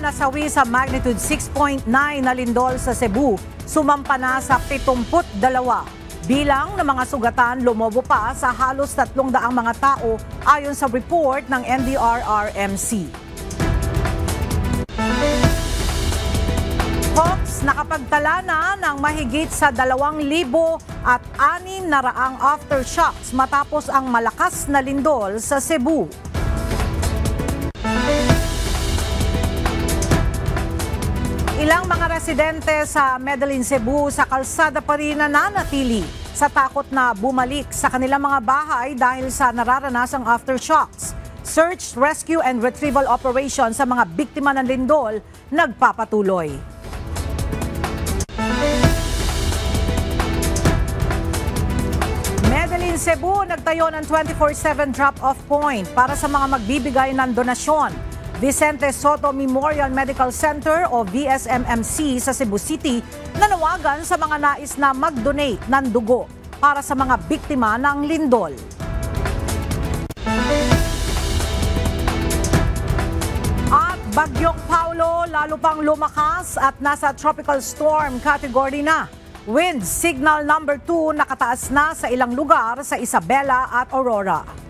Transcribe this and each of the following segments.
nasawi sa magnitude 6.9 na lindol sa Cebu, sumampa na sa 72. Bilang ng mga sugatan lumobo pa sa halos 300 mga tao ayon sa report ng NDRRMC. Hawks nakapagtala na ng mahigit sa 2,600 aftershocks matapos ang malakas na lindol sa Cebu. Ilang mga residente sa Medellin, Cebu sa kalsada pa rin nananatili sa takot na bumalik sa kanilang mga bahay dahil sa nararanasang aftershocks. Search, rescue and retrieval operation sa mga biktima ng lindol nagpapatuloy. Medellin, Cebu nagtayo ng 24/7 drop-off point para sa mga magbibigay ng donasyon. Vicente Soto Memorial Medical Center o VSMMC sa Cebu City nanawagan sa mga nais na mag-donate ng dugo para sa mga biktima ng lindol. At Bagyong Paulo lalo pang lumakas at nasa tropical storm category na. Wind signal number 2 nakataas na sa ilang lugar sa Isabela at Aurora.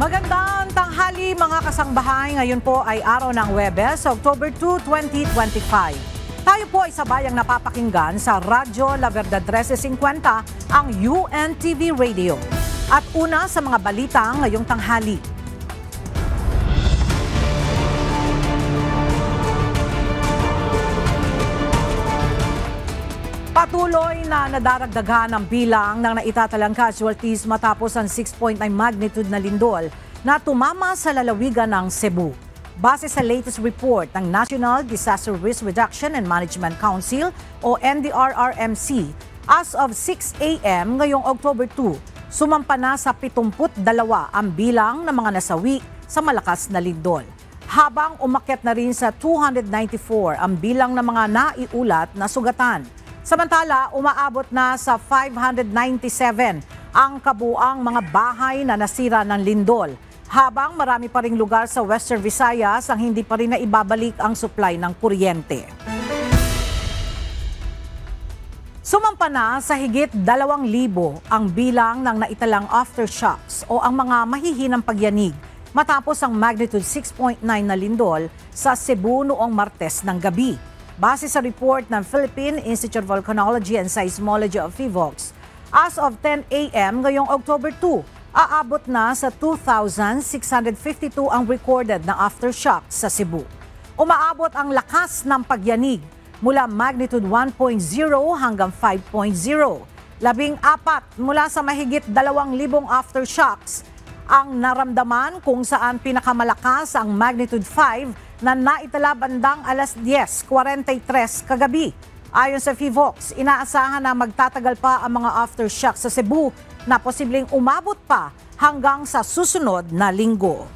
Magandang tanghali mga kasangbahay. Ngayon po ay araw ng Huwebes, October 2, 2025. Tayo po ay sabayang napapakinggan sa Radyo La Verdad 1350, ang UNTV Radio. At una sa mga balita ngayong tanghali. Patuloy na nadaragdagan ang bilang ng naitatalang casualties matapos ang 6.9 magnitude na lindol na tumama sa lalawigan ng Cebu. Base sa latest report ng National Disaster Risk Reduction and Management Council o NDRRMC, as of 6 a.m. ngayong October 2, sumampa na sa 72 ang bilang ng mga nasawi sa malakas na lindol. Habang umakyat na rin sa 294 ang bilang ng mga naiulat na sugatan. Samantala, umaabot na sa 597 ang kabuang mga bahay na nasira ng lindol, habang marami pa ring lugar sa Western Visayas ang hindi pa rin naibabalik ang supply ng kuryente. Sumampa na sa higit 2,000 ang bilang ng naitalang aftershocks o ang mga mahihinang pagyanig matapos ang magnitude 6.9 na lindol sa Cebu noong Martes ng gabi. Base sa report ng Philippine Institute of Volcanology and Seismology of PHIVOLCS, as of 10 a.m. ngayong October 2, aabot na sa 2,652 ang recorded na aftershock sa Cebu. Umaabot ang lakas ng pagyanig mula magnitude 1.0 hanggang 5.0. 14 mula sa mahigit 2,000 aftershocks ang naramdaman, kung saan pinakamalakas ang magnitude 5 na naitala bandang alas 10:43 kagabi. Ayon sa PHIVOLCS, inaasahan na magtatagal pa ang mga aftershocks sa Cebu na posibleng umabot pa hanggang sa susunod na linggo.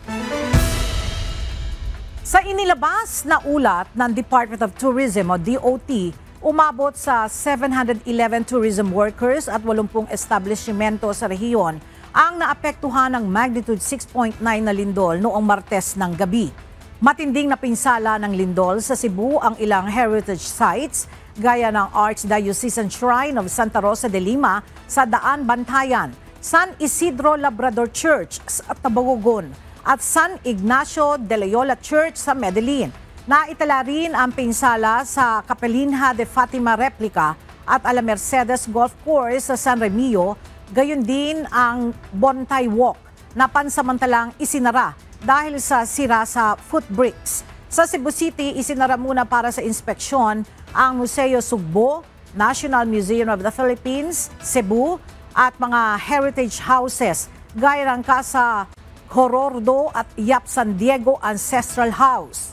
Sa inilabas na ulat ng Department of Tourism o DOT, umabot sa 711 tourism workers at 80 establishmento sa rehiyon ang naapektuhan ng magnitude 6.9 na lindol noong Martes ng gabi. Matinding napinsala ng lindol sa Cebu ang ilang heritage sites gaya ng Archdiocesan Shrine of Santa Rosa de Lima sa Daan Bantayan, San Isidro Labrador Church sa Tabagogon at San Ignacio de Loyola Church sa Medellin. Naitala rin ang pinsala sa Capelinha de Fatima Replica at Ala Mercedes Golf Course sa San Remio, gayon din ang Bontay Walk na pansamantalang isinara dahil sa sira sa footbricks. Sa Cebu City, isinara muna para sa inspeksyon ang Museo Sugbo, National Museum of the Philippines, Cebu at mga heritage houses gaya ng Casa Jorordo at Yap San Diego Ancestral House.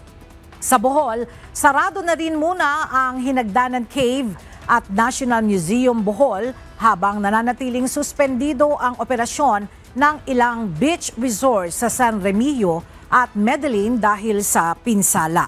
Sa Bohol, sarado na rin muna ang Hinagdanan Cave at National Museum Bohol habang nananatiling suspendido ang operasyon ng ilang beach resorts sa San Remigio at Medellin dahil sa pinsala.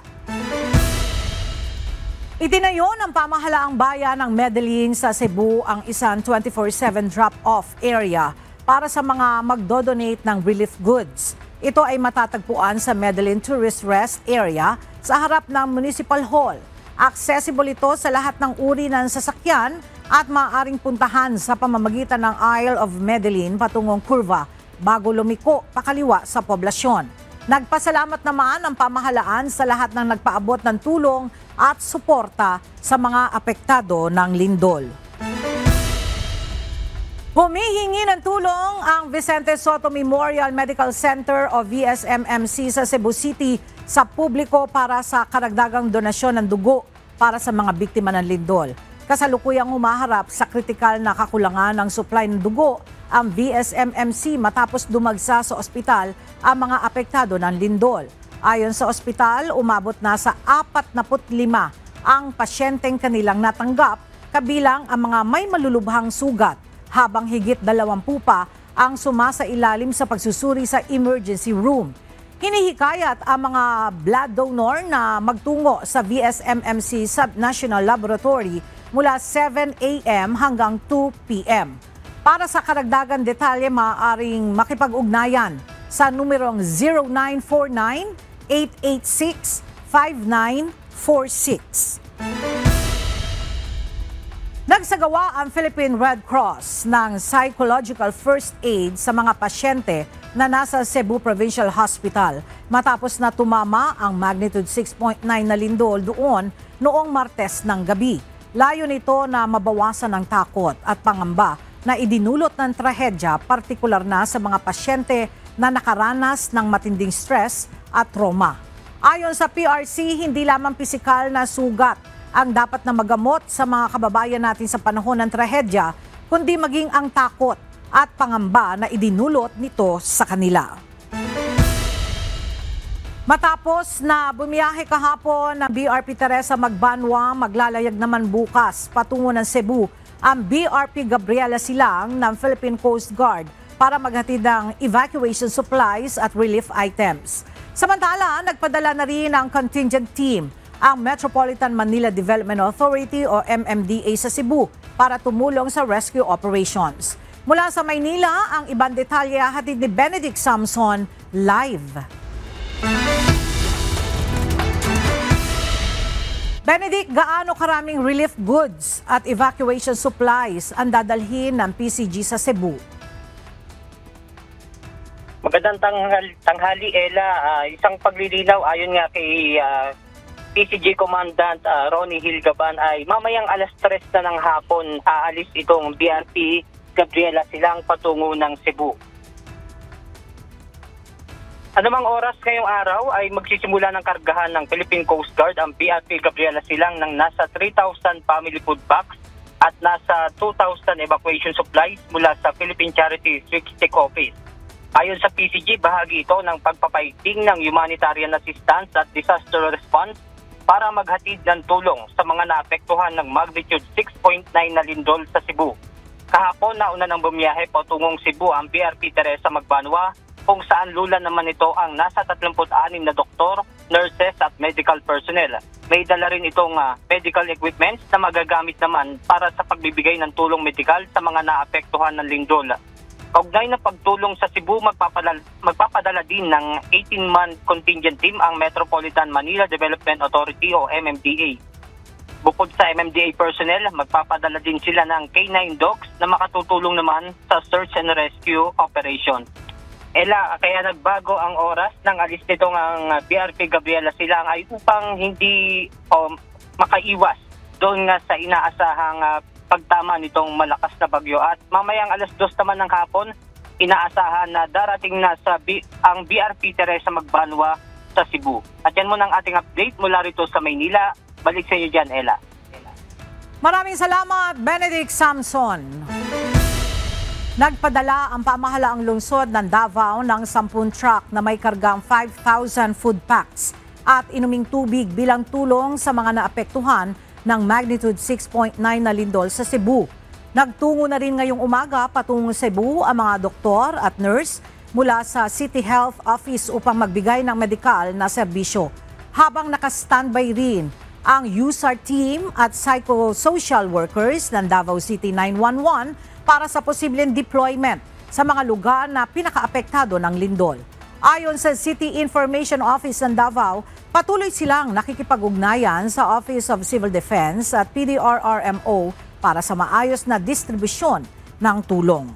Itinayo ng pamahalaang bayan ng Medellin sa Cebu ang isang 24/7 drop-off area para sa mga magdodonate ng relief goods. Ito ay matatagpuan sa Medellin Tourist Rest Area sa harap ng Municipal Hall. Accessible ito sa lahat ng uri ng sasakyan at maaaring puntahan sa pamamagitan ng Isle of Medellin patungong kurba bago lumiko pakaliwa sa poblasyon. Nagpasalamat naman ang pamahalaan sa lahat ng nagpaabot ng tulong at suporta sa mga apektado ng lindol. Humihingi ng tulong ang Vicente Soto Memorial Medical Center o VSMMC sa Cebu City sa publiko para sa karagdagang donasyon ng dugo para sa mga biktima ng lindol. Kasalukuyang humaharap sa kritikal na kakulangan ng supply ng dugo ang VSMMC matapos dumagsa sa ospital ang mga apektado ng lindol. Ayon sa ospital, umabot na sa 45 ang pasyenteng kanilang natanggap, kabilang ang mga may malulubhang sugat, habang higit 20 pa ang sumasailalim sa pagsusuri sa emergency room. Hinihikayat ang mga blood donor na magtungo sa VSMMC Subnational Laboratory mula 7 a.m. hanggang 2 p.m. Para sa karagdagan detalye, maaaring makipag-ugnayan sa numerong 0949-886-5946. Nagsagawa ang Philippine Red Cross ng psychological first aid sa mga pasyente na nasa Cebu Provincial Hospital matapos na tumama ang magnitude 6.9 na lindol doon noong Martes ng gabi. Layo nito na mabawasan ang takot at pangamba na idinulot ng trahedya, partikular na sa mga pasyente na nakaranas ng matinding stress at trauma. Ayon sa PRC, hindi lamang pisikal na sugat ang dapat na magamot sa mga kababayan natin sa panahon ng trahedya, kundi maging ang takot at pangamba na idinulot nito sa kanila. Matapos na bumiyahe kahapon ng BRP Teresa Magbanwa, maglalayag naman bukas patungo ng Cebu ang BRP Gabriela Silang ng Philippine Coast Guard para maghatid ng evacuation supplies at relief items. Samantala, nagpadala na rin ang contingent team ang Metropolitan Manila Development Authority o MMDA sa Cebu para tumulong sa rescue operations. Mula sa Maynila, ang ibang detalye hatid ni Benedict Samson live. Benedict, gaano karaming relief goods at evacuation supplies ang dadalhin ng PCG sa Cebu? Magandang tanghali, Ella. Isang paglilinaw ayon nga kay PCG Commandant Ronnie Hilgaban ay mamayang alas 3 na ng hapon aalis itong BRP Gabriela Silang patungo ng Cebu. Anumang oras ngayong araw ay magsisimula ng kargahan ng Philippine Coast Guard ang BRP Gabriela Silang ng nasa 3,000 family food packs at nasa 2,000 evacuation supplies mula sa Philippine Charity District Office. Ayon sa PCG, bahagi ito ng pagpapaiting ng humanitarian assistance at disaster response para maghatid ng tulong sa mga naapektuhan ng magnitude 6.9 na lindol sa Cebu. Kahapon, nauna ng bumiyahe patungong Cebu ang BRP Teresa Magbanwa, kung saan lula naman ito ang nasa 36 na doktor, nurses at medical personnel. May dala rin itong medical equipment na magagamit naman para sa pagbibigay ng tulong medikal sa mga naapektuhan ng lindol. Kaugnay na pagtulong sa Cebu, magpapadala din ng 18-man contingent team ang Metropolitan Manila Development Authority o MMDA. Bukod sa MMDA personnel, magpapadala din sila ng K9 dogs na makatutulong naman sa search and rescue operation. Ella, kaya nagbago ang oras ng alis nitong ang BRP Gabriela Silang ay upang hindi makaiwas doon nga sa inaasahang pagtama nitong malakas na bagyo. At mamayang alas 2 naman ng hapon, inaasahan na darating na ang BRP Teresa Magbanwa sa Cebu. At yan muna ang ating update mula rito sa Maynila. Balik sa inyo dyan, Ella. Maraming salamat, Benedict Samson. Nagpadala ang pamahalaang lungsod ng Davao ng 10 truck na may kargang 5,000 food packs at inuming tubig bilang tulong sa mga naapektuhan ng magnitude 6.9 na lindol sa Cebu. Nagtungo na rin ngayong umaga patungong Cebu ang mga doktor at nurse mula sa City Health Office upang magbigay ng medikal na serbisyo. Habang naka-standby rin ang USAR team at psychosocial workers ng Davao City 911 para sa posibleng deployment sa mga lugar na pinakaapektado ng lindol. Ayon sa City Information Office ng Davao, patuloy silang nakikipag-ugnayan sa Office of Civil Defense at PDRRMO para sa maayos na distribusyon ng tulong.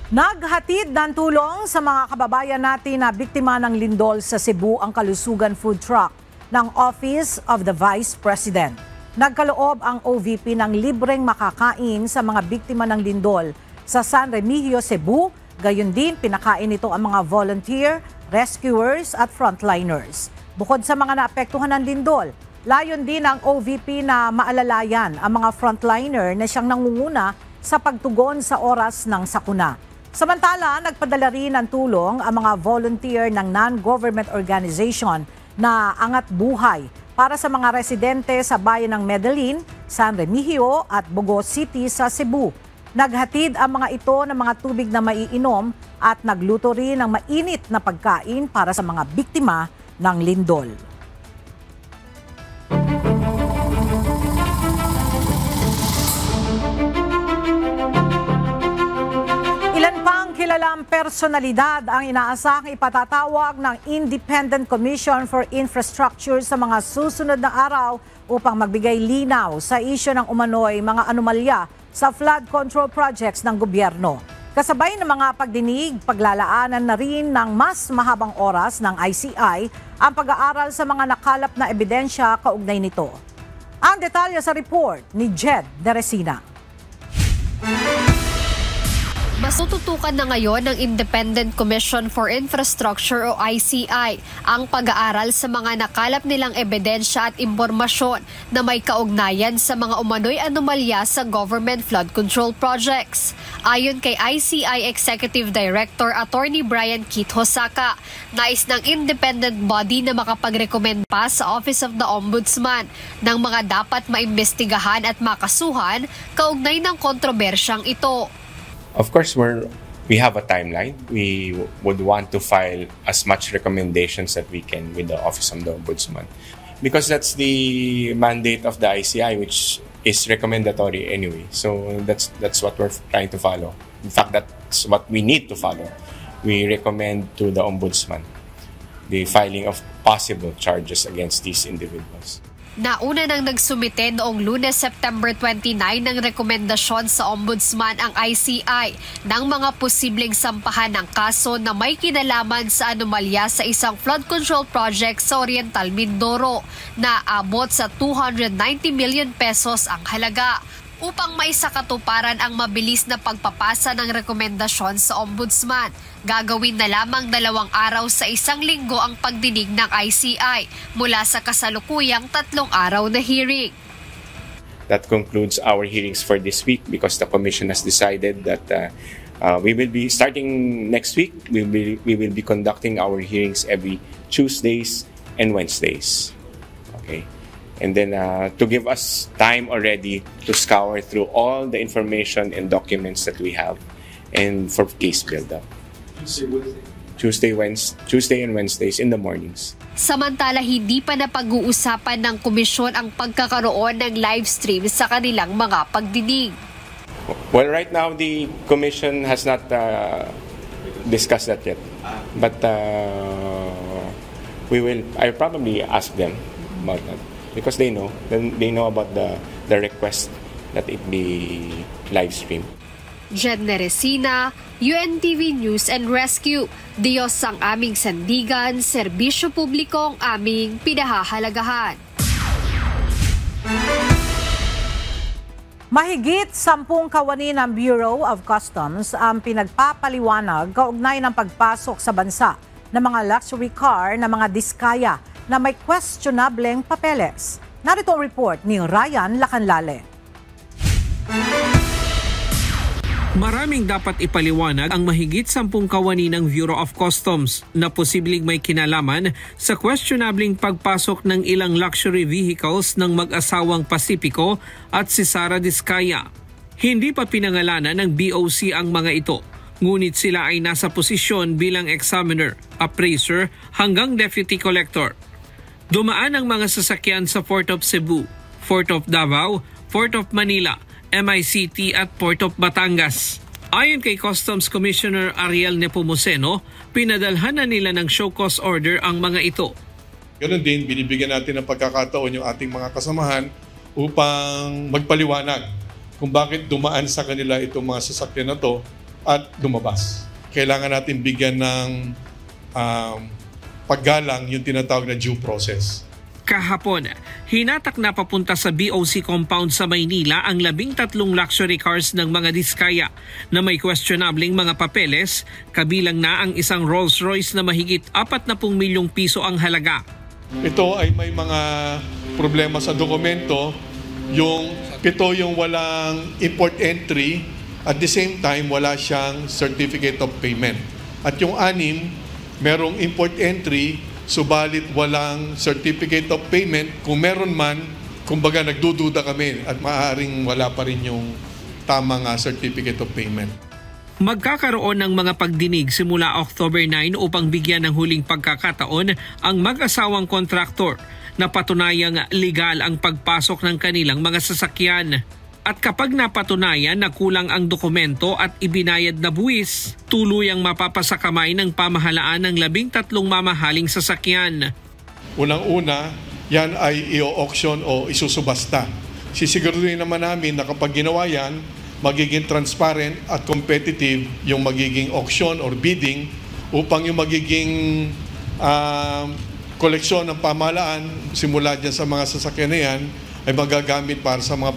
Naghatid ng tulong sa mga kababayan natin na biktima ng lindol sa Cebu ang Kalusugan Food Truck ng Office of the Vice President. Nagkaloob ang OVP ng libreng makakain sa mga biktima ng lindol sa San Remigio, Cebu. Gayon din, pinakain nito ang mga volunteer, rescuers at frontliners. Bukod sa mga naapektuhan ng lindol, layon din ng OVP na maalalayan ang mga frontliner na siyang nangunguna sa pagtugon sa oras ng sakuna. Samantala, nagpadala rin ng tulong ang mga volunteer ng non-government organization na Angat Buhay para sa mga residente sa bayan ng Medellin, San Remigio at Bogo City sa Cebu. Naghatid ang mga ito ng mga tubig na maiinom at nagluto rin ng mainit na pagkain para sa mga biktima ng lindol. Ilan pang kilalang personalidad ang inaasahang ipatatawag ng Independent Commission for Infrastructure sa mga susunod na araw upang magbigay linaw sa isyu ng umano'y mga anomalya sa flood control projects ng gobyerno. Kasabay ng mga pagdinig, paglalaanan na rin ng mas mahabang oras ng ICI ang pag-aaral sa mga nakalap na ebidensya kaugnay nito. Ang detalye sa report ni Jed Deresina. Mas tututukan na ngayon ng Independent Commission for Infrastructure o ICI ang pag-aaral sa mga nakalap nilang ebidensya at impormasyon na may kaugnayan sa mga umano'y anomalya sa government flood control projects. Ayon kay ICI Executive Director Attorney Brian Keith Hosaka, nais ng independent body na makapag-recommend pa sa Office of the Ombudsman ng mga dapat maimbestigahan at makasuhan kaugnay ng kontrobersyang ito. Of course, we have a timeline. We would want to file as much recommendations that we can with the Office of the Ombudsman, because that's the mandate of the ICI, which is recommendatory anyway. So that's what we're trying to follow. In fact, that's what we need to follow. We recommend to the Ombudsman the filing of possible charges against these individuals. Nauna nang nagsumite noong Lunes, September 29 ng rekomendasyon sa Ombudsman ang ICI ng mga posibleng sampahan ng kaso na may kinalaman sa anomalya sa isang flood control project sa Oriental Mindoro na abot sa 290 million pesos ang halaga. Upang maisakatuparan ang mabilis na pagpapasa ng rekomendasyon sa Ombudsman, gagawin na lamang 2 araw sa 1 linggo ang pagdinig ng ICI mula sa kasalukuyang 3 araw na hearing. That concludes our hearings for this week because the Commission has decided that we will be starting next week. We will be conducting our hearings every Tuesdays and Wednesdays. Okay. And then to give us time already to scour through all the information and documents that we have and for case build-up. Tuesday and Wednesdays in the mornings. Samantala, hindi pa napag-uusapan ng komisyon ang pagkakaroon ng live stream sa kanilang mga pagdinig. Well, right now the Commission has not discussed that yet. But I'll probably ask them about that. Because they know about the request that it be live streamed. Jed Neresina, UNTV News and Rescue. Diyos ang aming sandigan, serbisyo publiko ang aming pinahahalagahan. Mahigit 10 kawani ng Bureau of Customs ang pinagpapaliwanag kaugnay ng pagpasok sa bansa ng mga luxury car na mga diskaya na may questionableng papeles. Narito ang report ni Ryan Lacanlale. Maraming dapat ipaliwanag ang mahigit 10 kawani ng Bureau of Customs na posibleng may kinalaman sa questionabling pagpasok ng ilang luxury vehicles ng mag-asawang Pacifico at si Sara Diskaya. Hindi pa pinangalanan ng BOC ang mga ito, ngunit sila ay nasa posisyon bilang examiner, appraiser hanggang deputy collector. Dumaan ang mga sasakyan sa Port of Cebu, Port of Davao, Port of Manila, MICT at Port of Batangas. Ayon kay Customs Commissioner Ariel Nepomuceno, pinadalhan na nila ng show cause order ang mga ito. Ganon din, binibigyan natin ng pagkakataon yung ating mga kasamahan upang magpaliwanag kung bakit dumaan sa kanila itong mga sasakyan na to at lumabas. Kailangan natin bigyan ng paggalang yung tinatawag na due process. Kahapon, hinatak na papunta sa BOC compound sa Maynila ang 13 luxury cars ng mga Diskaya na may questionabling mga papeles, kabilang na ang isang Rolls-Royce na mahigit 40 milyong piso ang halaga. Ito ay may mga problema sa dokumento. Yung 7 yung walang import entry, at the same time wala siyang certificate of payment. At yung 6, merong import entry, subalit walang certificate of payment. Kung meron man, kumbaga nagdududa kami at maaaring wala pa rin yung tamang certificate of payment. Magkakaroon ng mga pagdinig simula October 9 upang bigyan ng huling pagkakataon ang mag-asawang kontraktor na patunayang legal ang pagpasok ng kanilang mga sasakyan. At kapag napatunayan na kulang ang dokumento at ibinayad na buwis, tuluyang mapapasakamay ng pamahalaan ng 13 mamahaling sasakyan. Unang-una, yan ay i-auction o isusubasta. Sisiguraduhin naman namin na kapag ginawa yan, magiging transparent at competitive yung magiging auction or bidding upang yung magiging koleksyon ng pamahalaan simula dyan sa mga sasakyan na yan ay magagamit para sa mga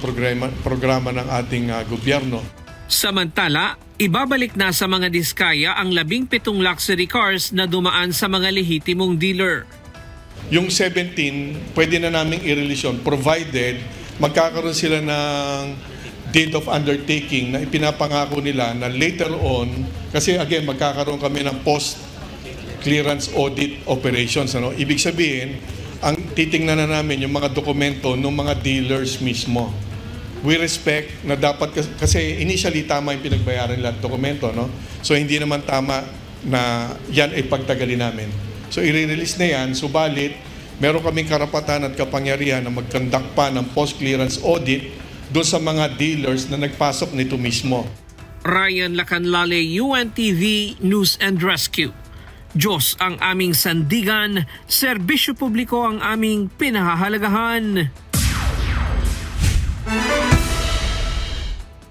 programa ng ating gobyerno. Samantala, ibabalik na sa mga Diskaya ang 17 luxury cars na dumaan sa mga lehitimong dealer. Yung 17, pwede na naming i-release yun provided magkakaroon sila ng date of undertaking na ipinapangako nila na later on, kasi again, magkakaroon kami ng post-clearance audit operations. Ibig sabihin, ang titingnan na namin yung mga dokumento ng mga dealers mismo. We respect na dapat, kasi initially tama yung pinagbayaran nila dokumento, no? So hindi naman tama na yan ay pagtagalin namin. So i-release na yan, subalit meron kaming karapatan at kapangyarihan na mag-conduct pa ng post-clearance audit doon sa mga dealers na nagpasok nito mismo. Ryan Lacanlale, UNTV News and Rescue. Diyos ang aming sandigan, serbisyo publiko ang aming pinahahalagahan.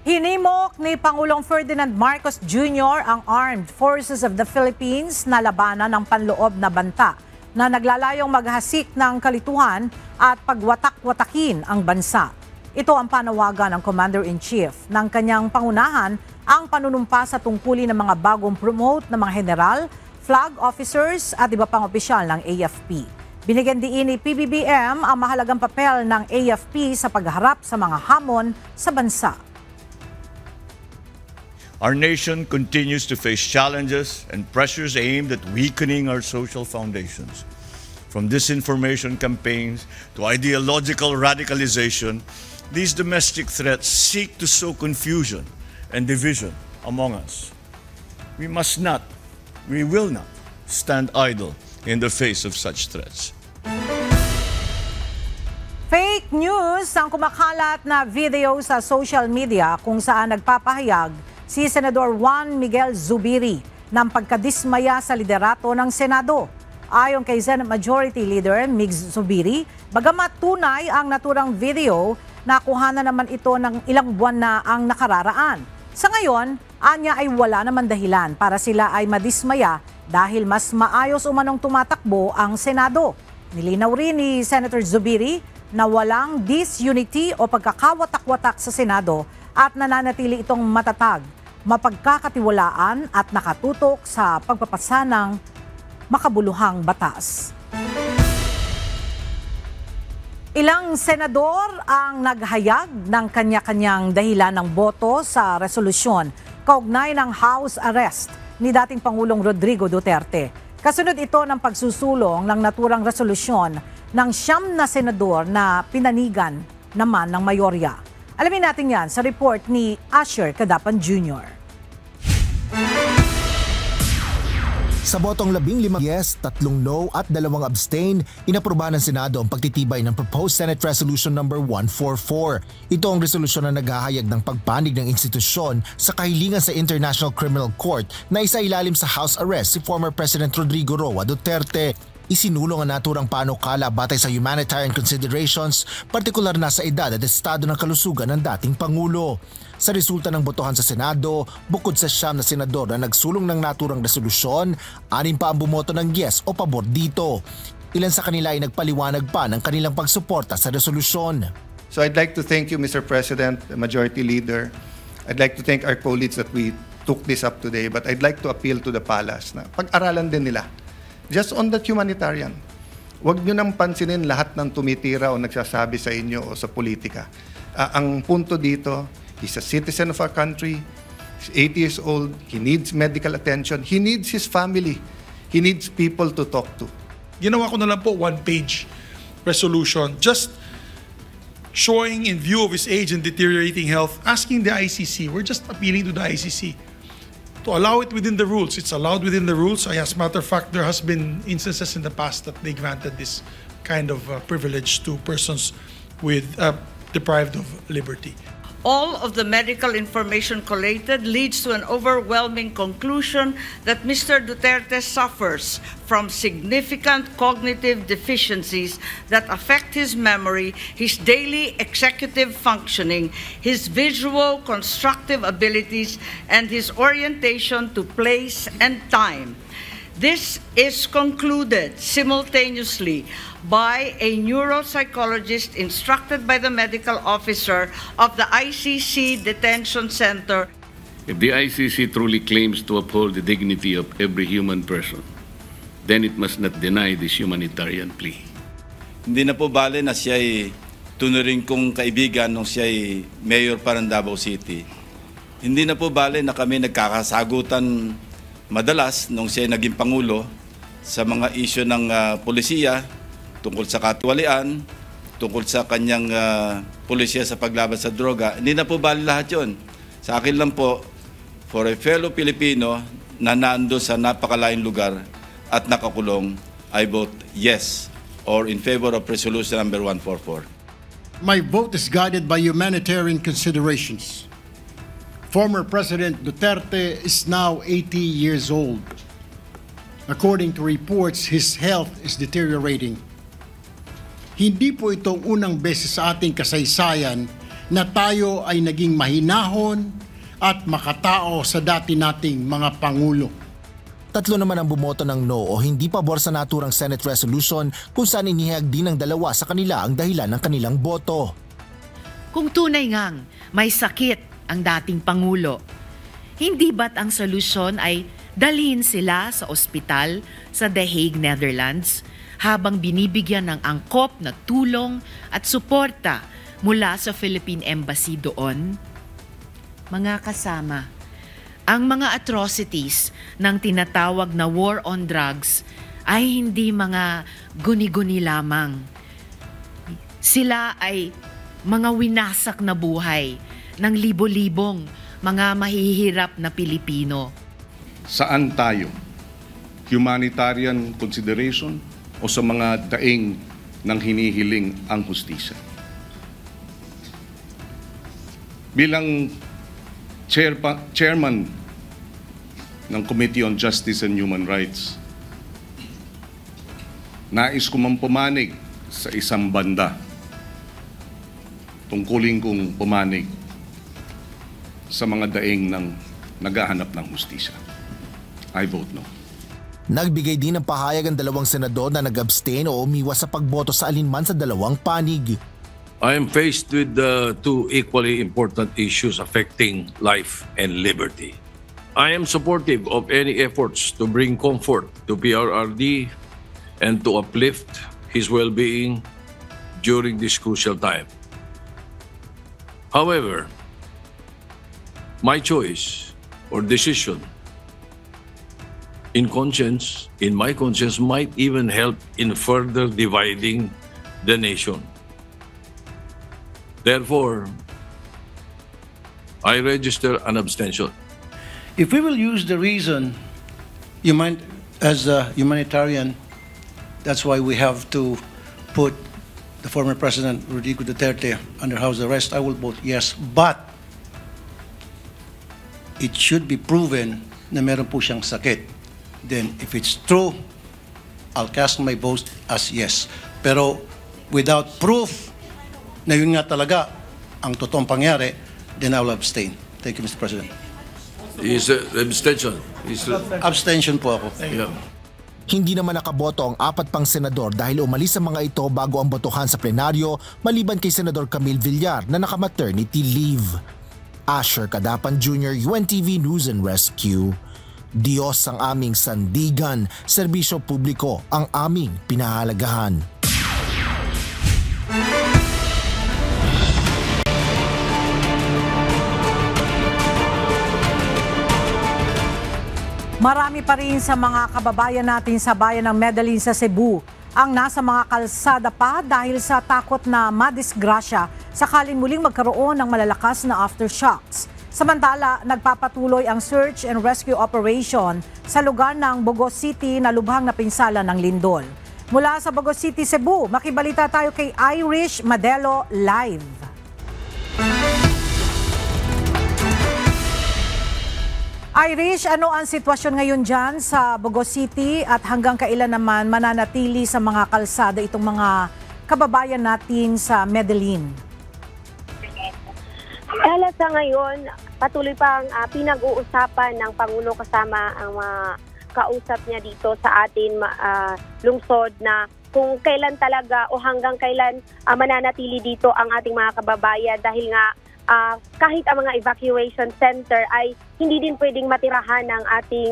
Hinimok ni Pangulong Ferdinand Marcos Jr. ang Armed Forces of the Philippines na labanan ng panloob na banta na naglalayong maghasik ng kalituhan at pagwatak-watakin ang bansa. Ito ang panawagan ng Commander-in-Chief ng kanyang pangunahan ang panunumpa sa tungkulin ng mga bagong promote na mga general, flag officers at iba pang opisyal ng AFP. Binigyan diin ni PBBM ang mahalagang papel ng AFP sa pagharap sa mga hamon sa bansa. Our nation continues to face challenges and pressures aimed at weakening our social foundations. From disinformation campaigns to ideological radicalization, these domestic threats seek to sow confusion and division among us. We will not stand idle in the face of such threats. Fake news ang kumakalat na video sa social media kung saan nagpapahayag si Senador Juan Miguel Zubiri ng pagkadismaya sa liderato ng Senado. Ayon kay Senate Majority Leader Migs Zubiri, bagamat tunay ang naturang video, nakuha na naman ito ng ilang buwan na ang nakararaan. Sa ngayon, anya ay wala naman dahilan para sila ay madismaya dahil mas maayos umanong tumatakbo ang Senado. Nilinaw rin ni Senator Zubiri na walang disunity o pagkakawatak-watak sa Senado at nananatili itong matatag, mapagkakatiwalaan at nakatutok sa pagpapasa ng makabuluhang batas. Ilang senador ang naghayag ng kanya-kanyang dahilan ng boto sa resolusyon kaugnay ng house arrest ni dating Pangulong Rodrigo Duterte. Kasunod ito ng pagsusulong ng naturang resolusyon ng 9 na senador na pinanigan naman ng mayorya. Alamin natin yan sa report ni Asher Cadapan Jr. Sa botong 15 yes, 3 no at 2 abstain, inaprubahan ng Senado ang pagtitibay ng Proposed Senate Resolution No. 144. Ito ang resolusyon na naghahayag ng pagpanig ng institusyon sa kahilingan sa International Criminal Court na isailalim sa house arrest si former President Rodrigo Roa Duterte. Isinulong ang naturang panukala batay sa humanitarian considerations, partikular na sa edad at estado ng kalusugan ng dating Pangulo. Sa resulta ng botohan sa Senado, bukod sa 9 na senador na nagsulong ng naturang resolusyon, 6 pa ang bumoto ng yes o pabor dito. Ilan sa kanila ay nagpaliwanag pa ng kanilang pagsuporta sa resolusyon. So I'd like to thank you, Mr. President, the Majority Leader. I'd like to thank our colleagues that we took this up today, but I'd like to appeal to the Palace na pag-aralan din nila. Just on that humanitarian, huwag nyo nang pansinin lahat ng tumitira o nagsasabi sa inyo o sa politika. Ang punto dito, he's a citizen of our country, he's 80 years old, he needs medical attention, he needs his family, he needs people to talk to. Ginawa ko na lang po 1-page resolution, just showing in view of his age and deteriorating health, asking the ICC, we're just appealing to the ICC, to allow it within the rules. It's allowed within the rules. As a matter of fact, there has been instances in the past that they granted this kind of privilege to persons with deprived of liberty. All of the medical information collated leads to an overwhelming conclusion that Mr. Duterte suffers from significant cognitive deficiencies that affect his memory, his daily executive functioning, his visual constructive abilities, and his orientation to place and time. This is concluded simultaneously by a neuropsychologist instructed by the medical officer of the ICC Detention Center. If the ICC truly claims to uphold the dignity of every human person, then it must not deny this humanitarian plea. Hindi na po bale na siya ay tunuring kong kaibigan nung siya ay mayor pa ng Davao City. Hindi na po bale na kami nagkakasagutan madalas nung siya ay naging Pangulo sa mga isyu ng polisiya tungkol sa katiwalian, tungkol sa kanyang polisiya sa paglaban sa droga. Hindi na po bali lahat yun. Sa akin lang po, for a fellow Filipino na nando sa napakalayong lugar at nakakulong, I vote yes or in favor of Resolution number 144. My vote is guided by humanitarian considerations. Former President Duterte is now 80 years old. According to reports, his health is deteriorating. Hindi po ito unang beses sa ating kasaysayan na tayo ay naging mahinahon at makatao sa dati nating mga Pangulo. 3 naman ang bumoto ng no o hindi pabor sa naturang Senate resolution kung saan inihayag din ng 2 sa kanila ang dahilan ng kanilang boto. Kung tunay ngang may sakit ang dating Pangulo, hindi ba't ang solusyon ay dalhin sila sa ospital sa The Hague, Netherlands habang binibigyan ng angkop na tulong at suporta mula sa Philippine Embassy doon? Mga kasama, ang mga atrocities ng tinatawag na war on drugs ay hindi mga guni-guni lamang. Sila ay mga winasak na buhay ng libo-libong mga mahihirap na Pilipino. Saan tayo? Humanitarian consideration o sa mga daing ng hinihiling ang hustisya? Bilang chairman ng Committee on Justice and Human Rights, nais ko mang pumanig sa isang banda. Tungkulin kong pumanig sa mga daing ng naghahanap ng hustisya. I vote no. Nagbigay din ng pahayag ang 2 senador na nag-abstain o umiwas sa pagboto sa alinman sa 2 panig. I am faced with 2 equally important issues affecting life and liberty. I am supportive of any efforts to bring comfort to PRRD and to uplift his well-being during this crucial time. However, my choice or decision in my conscience, might even help in further dividing the nation. Therefore, I register an abstention. If we will use the reason as a humanitarian, that's why we have to put the former President Rodrigo Duterte under house arrest, I will vote yes. But it should be proven na meron po siyang sakit. Then if it's true, I'll cast my vote as yes. Pero without proof na yun nga talaga ang totoong pangyari, then I will abstain. Thank you, Mr. President. Is abstention. Abstention po ako. Yeah. Hindi naman nakaboto ang 4 pang senador dahil umalis ang mga ito bago ang botohan sa plenaryo maliban kay Senador Camille Villar na naka-maternity leave. Asher Cadapan Jr., UNTV News and Rescue. Diyos ang aming sandigan, serbisyo publiko ang aming pinahalagahan. Marami pa rin sa mga kababayan natin sa bayan ng Medellin sa Cebu ang nasa mga kalsada pa dahil sa takot na madisgrasya sakaling muling magkaroon ng malalakas na aftershocks. Samantala, nagpapatuloy ang search and rescue operation sa lugar ng Bogos City na lubhang napinsala ng lindol. Mula sa Bogos City, Cebu, makibalita tayo kay Irish Madelo live. Irish, ano ang sitwasyon ngayon dyan sa Bogos City at hanggang kailan naman mananatili sa mga kalsada itong mga kababayan natin sa Medellin? Kaya sa ngayon, patuloy pang pinag-uusapan ng Pangulo kasama ang mga kausap niya dito sa atin lungsod na kung kailan talaga o hanggang kailan mananatili dito ang ating mga kababayan dahil nga kahit ang mga evacuation center ay hindi din pwedeng matirahan ng ating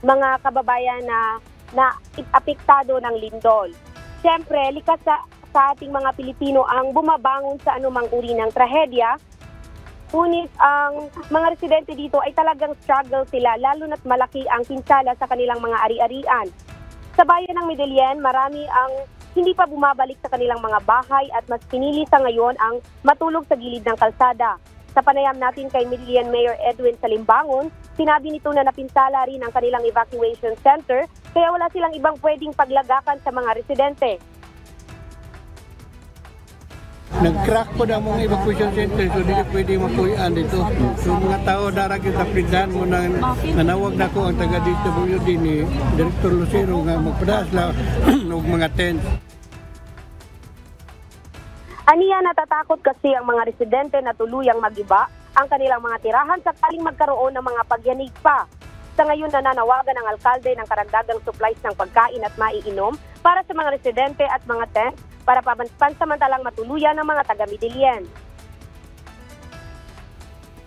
mga kababayan na apektado ng lindol. Siyempre, likas sa ating mga Pilipino ang bumabangon sa anumang uri ng trahedya. Ngunit ang mga residente dito ay talagang struggle sila, lalo na't malaki ang pinsala sa kanilang mga ari-arian. Sa bayan ng Medellin, marami ang hindi pa bumabalik sa kanilang mga bahay at mas pinili sa ngayon ang matulog sa gilid ng kalsada. Sa panayam natin kay Medellin Mayor Edwin Salimbangon, sinabi nito na napinsala rin ang kanilang evacuation center kaya wala silang ibang pwedeng paglagakan sa mga residente. Nag-crack po na mga evacuation center so hindi pwede makuhaan dito. So mga tao daragin sa pindahan mo na nanawag na ko ang taga-DSWD ni Director Lucero nga magpadaas lang ng mga tents. Aniya natatakot kasi ang mga residente na tuluyang magiba ang kanilang mga tirahan sakaling magkaroon ng mga pagyanig pa. Sa ngayon nananawagan ng alkalde ng karagdagang supplies ng pagkain at maiinom para sa mga residente at mga tent para pansamantalang matuluyan ng mga taga-Medellin.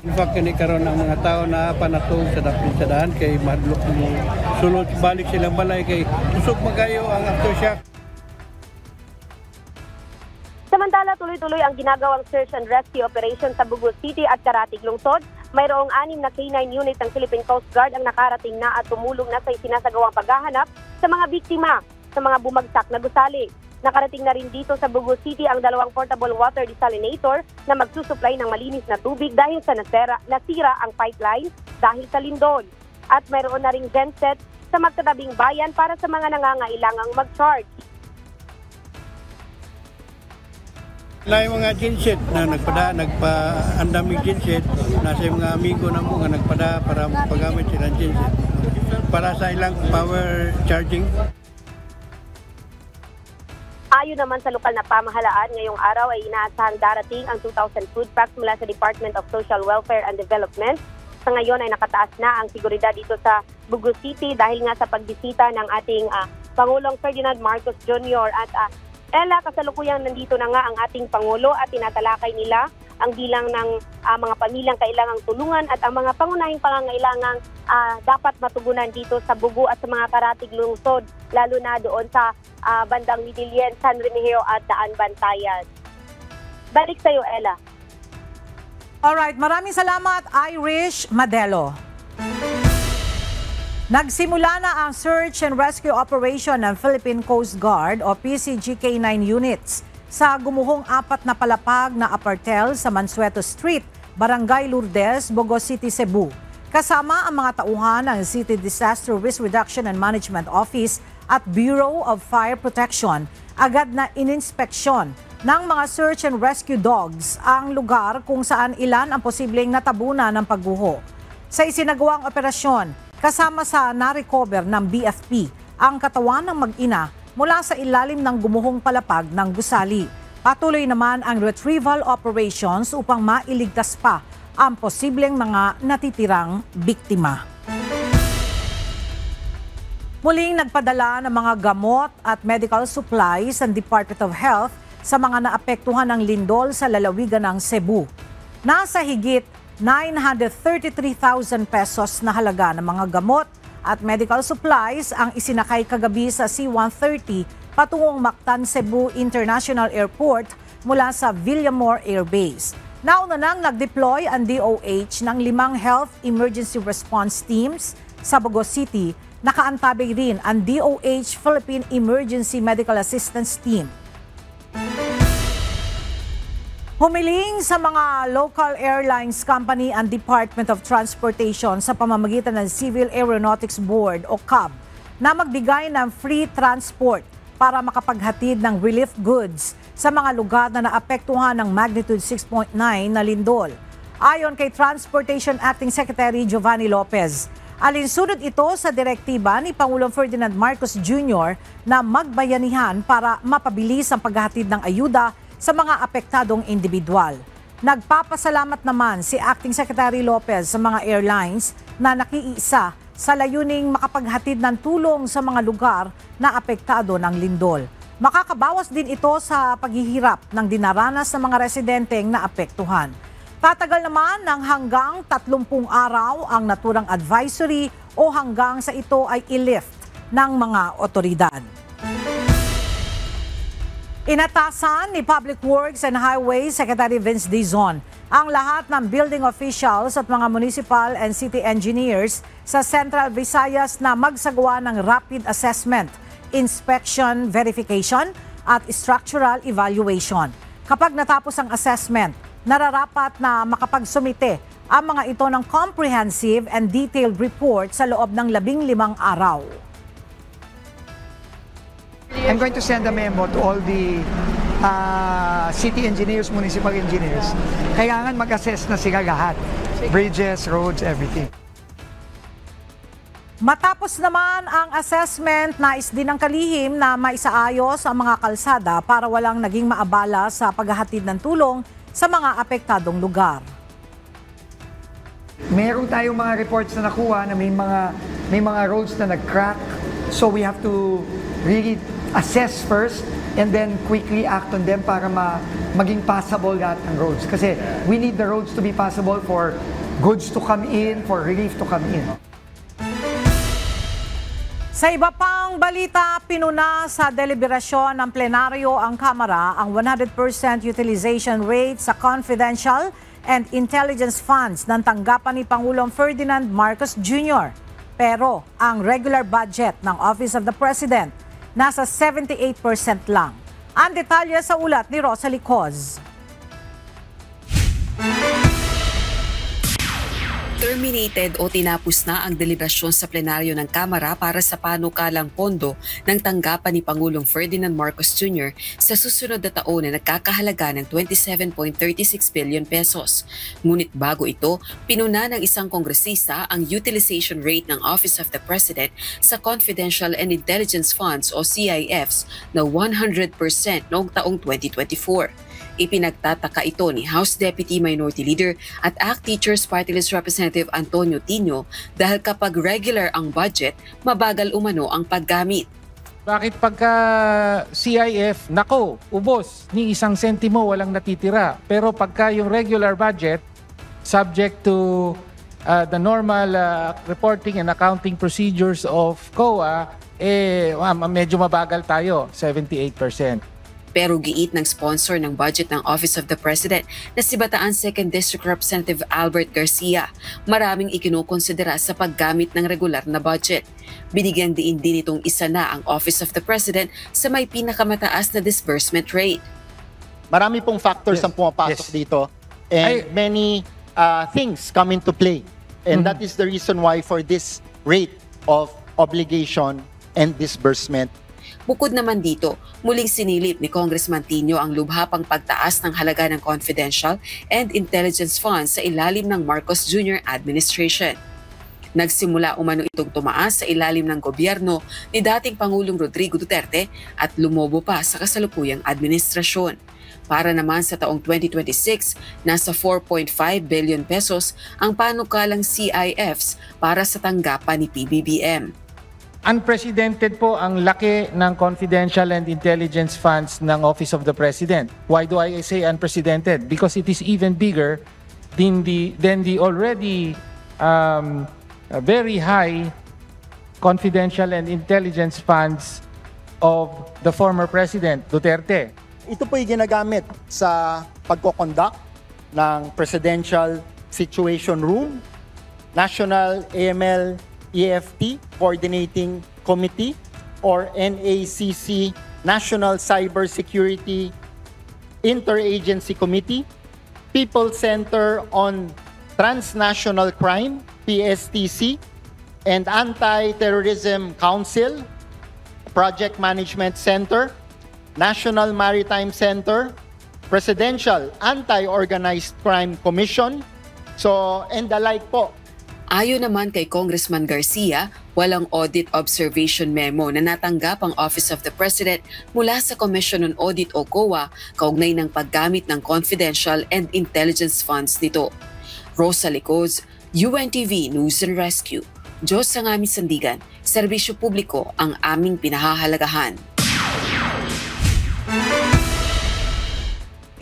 In fact, karon ng mga tao na panatong sa dapinsadahan kay madlok mo sulod balik silang balay kay tusok magayo ang aftershock. Samantala, tuloy-tuloy ang ginagawang search and rescue operation sa Bogos City at Karatig Lungsod. Mayroong 6 na K9 unit ng Philippine Coast Guard ang nakarating na at tumulong na sa isinasagawang paghahanap sa mga biktima sa mga bumagsak na gusali. Nakarating na rin dito sa Bogos City ang 2 portable water desalinator na magsusupply ng malinis na tubig dahil sa nasira ang pipeline dahil sa lindol. At mayroon na ring genset sa magtatabing bayan para sa mga nangangailangang mag-charge. Lain mga genset na nagpa-andaming genset nasa mga amigo na mo nga nagpada para paggamit sila genset para sa ilang power charging. Ayon naman sa lokal na pamahalaan, ngayong araw ay inaasahang darating ang 2,000 food packs mula sa Department of Social Welfare and Development. Sa ngayon ay nakataas na ang seguridad dito sa Bogos City dahil nga sa pagbisita ng ating Pangulong Ferdinand Marcos Jr. At Ella, kasalukuyang nandito na nga ang ating Pangulo at tinatalakay nila ang bilang ng mga pamilyang kailangang tulungan at ang mga pangunahing pangangailangang dapat matugunan dito sa Bugo at sa mga Karatig Lungsod, lalo na doon sa bandang Medellin, San Remigio at Daan Bantayan. Balik sa iyo, Ella. Alright, maraming salamat, Irish Madelo. Nagsimula na ang search and rescue operation ng Philippine Coast Guard o PCGK-9 units sa gumuhong 4 na palapag na apartel sa Mansueto Street, Barangay Lourdes, Bogos City, Cebu. Kasama ang mga tauhan ng City Disaster Risk Reduction and Management Office at Bureau of Fire Protection, agad na ininspeksyon ng mga search and rescue dogs ang lugar kung saan ilan ang posibleng natabunan ng pagguho. Sa isinagawang operasyon, kasama sa na-recover ng BFP ang katawan ng mag-ina mula sa ilalim ng gumuhong palapag ng gusali. Patuloy naman ang retrieval operations upang mailigtas pa ang posibleng mga natitirang biktima. Muling nagpadala ng mga gamot at medical supplies ang Department of Health sa mga naapektuhan ng lindol sa lalawigan ng Cebu. Nasa higit 933,000 pesos na halaga ng mga gamot at medical supplies ang isinakay kagabi sa C-130 patungong Mactan, Cebu International Airport mula sa Villamor Air Base. Nauna nang nag-deploy ang DOH ng 5 health emergency response teams sa Bogos City. Nakaantabay rin ang DOH Philippine Emergency Medical Assistance Team. Humiling sa mga local airlines company ang Department of Transportation sa pamamagitan ng Civil Aeronautics Board o CAB na magbigay ng free transport para makapaghatid ng relief goods sa mga lugar na naapektuhan ng magnitude 6.9 na lindol. Ayon kay Transportation Acting Secretary Giovanni Lopez, alinsunod ito sa direktiba ni Pangulong Ferdinand Marcos Jr. na magbayanihan para mapabilis ang paghahatid ng ayuda sa mga apektadong individual. Nagpapasalamat naman si Acting Secretary Lopez sa mga airlines na nakiisa sa layuning makapaghatid ng tulong sa mga lugar na apektado ng lindol. Makakabawas din ito sa paghihirap ng dinaranas ng mga residenteng naapektuhan. Tatagal naman ng hanggang 30 araw ang naturang advisory o hanggang sa ito ay i-lift ng mga otoridad. Inatasan ni Public Works and Highways Secretary Vince Dizon ang lahat ng building officials at mga municipal and city engineers sa Central Visayas na magsagawa ng rapid assessment, inspection, verification at structural evaluation. Kapag natapos ang assessment, nararapat na makapagsumite ang mga ito ng comprehensive and detailed report sa loob ng 15 araw. I'm going to send a memo to all the city engineers, municipal engineers. Kailangan mag-assess na sila lahat. Bridges, roads, everything. Matapos naman ang assessment, nais din ng kalihim na maisaayos ang mga kalsada para walang naging maabala sa paghahatid ng tulong sa mga apektadong lugar. Meron tayong mga reports na nakuha na may mga roads na nag-crack. So we have to really assess first and then quickly act on them para maging passable lahat ng roads. Kasi we need the roads to be passable for goods to come in, for relief to come in. Sa iba pang balita, pinuna sa deliberasyon ng plenaryo ang Kamara ang 100% utilization rate sa confidential and intelligence funds ng tanggapan ni Pangulong Ferdinand Marcos Jr. Pero ang regular budget ng Office of the President nasa 78% lang. Ang detalye sa ulat ni Rosalie Coz. Terminated o tinapos na ang deliberasyon sa plenaryo ng Kamara para sa panukalang pondo ng tanggapan ni Pangulong Ferdinand Marcos Jr. sa susunod na taon na nagkakahalaga ng 27.36 billion pesos. Ngunit bago ito, pinuna ng isang kongresista ang utilization rate ng Office of the President sa Confidential and Intelligence Funds o CIFs na 100% noong taong 2024. Ipinagtataka ito ni House Deputy Minority Leader at ACT Teachers Party List Representative Antonio Tino dahil kapag regular ang budget, mabagal umano ang paggamit. Bakit pagka CIF, nako, ubos, ni isang sentimo walang natitira. Pero pagka yung regular budget, subject to the normal reporting and accounting procedures of COA, medyo mabagal tayo, 78%. Pero giit ng sponsor ng budget ng Office of the President na si Bataan 2nd District Representative Albert Garcia, maraming ikinukonsidera sa paggamit ng regular na budget. Binigyang diin din itong isa na ang Office of the President sa may pinakamataas na disbursement rate. Marami pong factors ang pumapasok dito and many things come into play. And that is the reason why for this rate of obligation and disbursement. Bukod naman dito, muling sinilip ni Congressman Tino ang lubha pang pagtaas ng halaga ng confidential and intelligence funds sa ilalim ng Marcos Jr. administration. Nagsimula umano itong tumaas sa ilalim ng gobyerno ni dating Pangulong Rodrigo Duterte at lumobo pa sa kasalukuyang administrasyon. Para naman sa taong 2026, nasa 4.5 billion pesos ang panukalang CIFs para sa tanggapan ni PBBM. Unprecedented po ang laki ng confidential and intelligence funds ng Office of the President. Why do I say unprecedented? Because it is even bigger than the already very high confidential and intelligence funds of the former President Duterte. Ito po yung ginagamit sa pagkoconduct ng Presidential Situation Room, National AML EFT Coordinating Committee or NACC National Cybersecurity Interagency Committee, People Center on Transnational Crime, PSTC, and Anti-Terrorism Council, Project Management Center, National Maritime Center, Presidential Anti-Organized Crime Commission, and the like po. Ayon naman kay Congressman Garcia, walang audit observation memo na natanggap ang Office of the President mula sa Commission on Audit o COA kaugnay ng paggamit ng confidential and intelligence funds nito. Rosa Licoz, UNTV News and Rescue. Diyos ang aming sandigan, serbisyo publiko ang aming pinahahalagahan.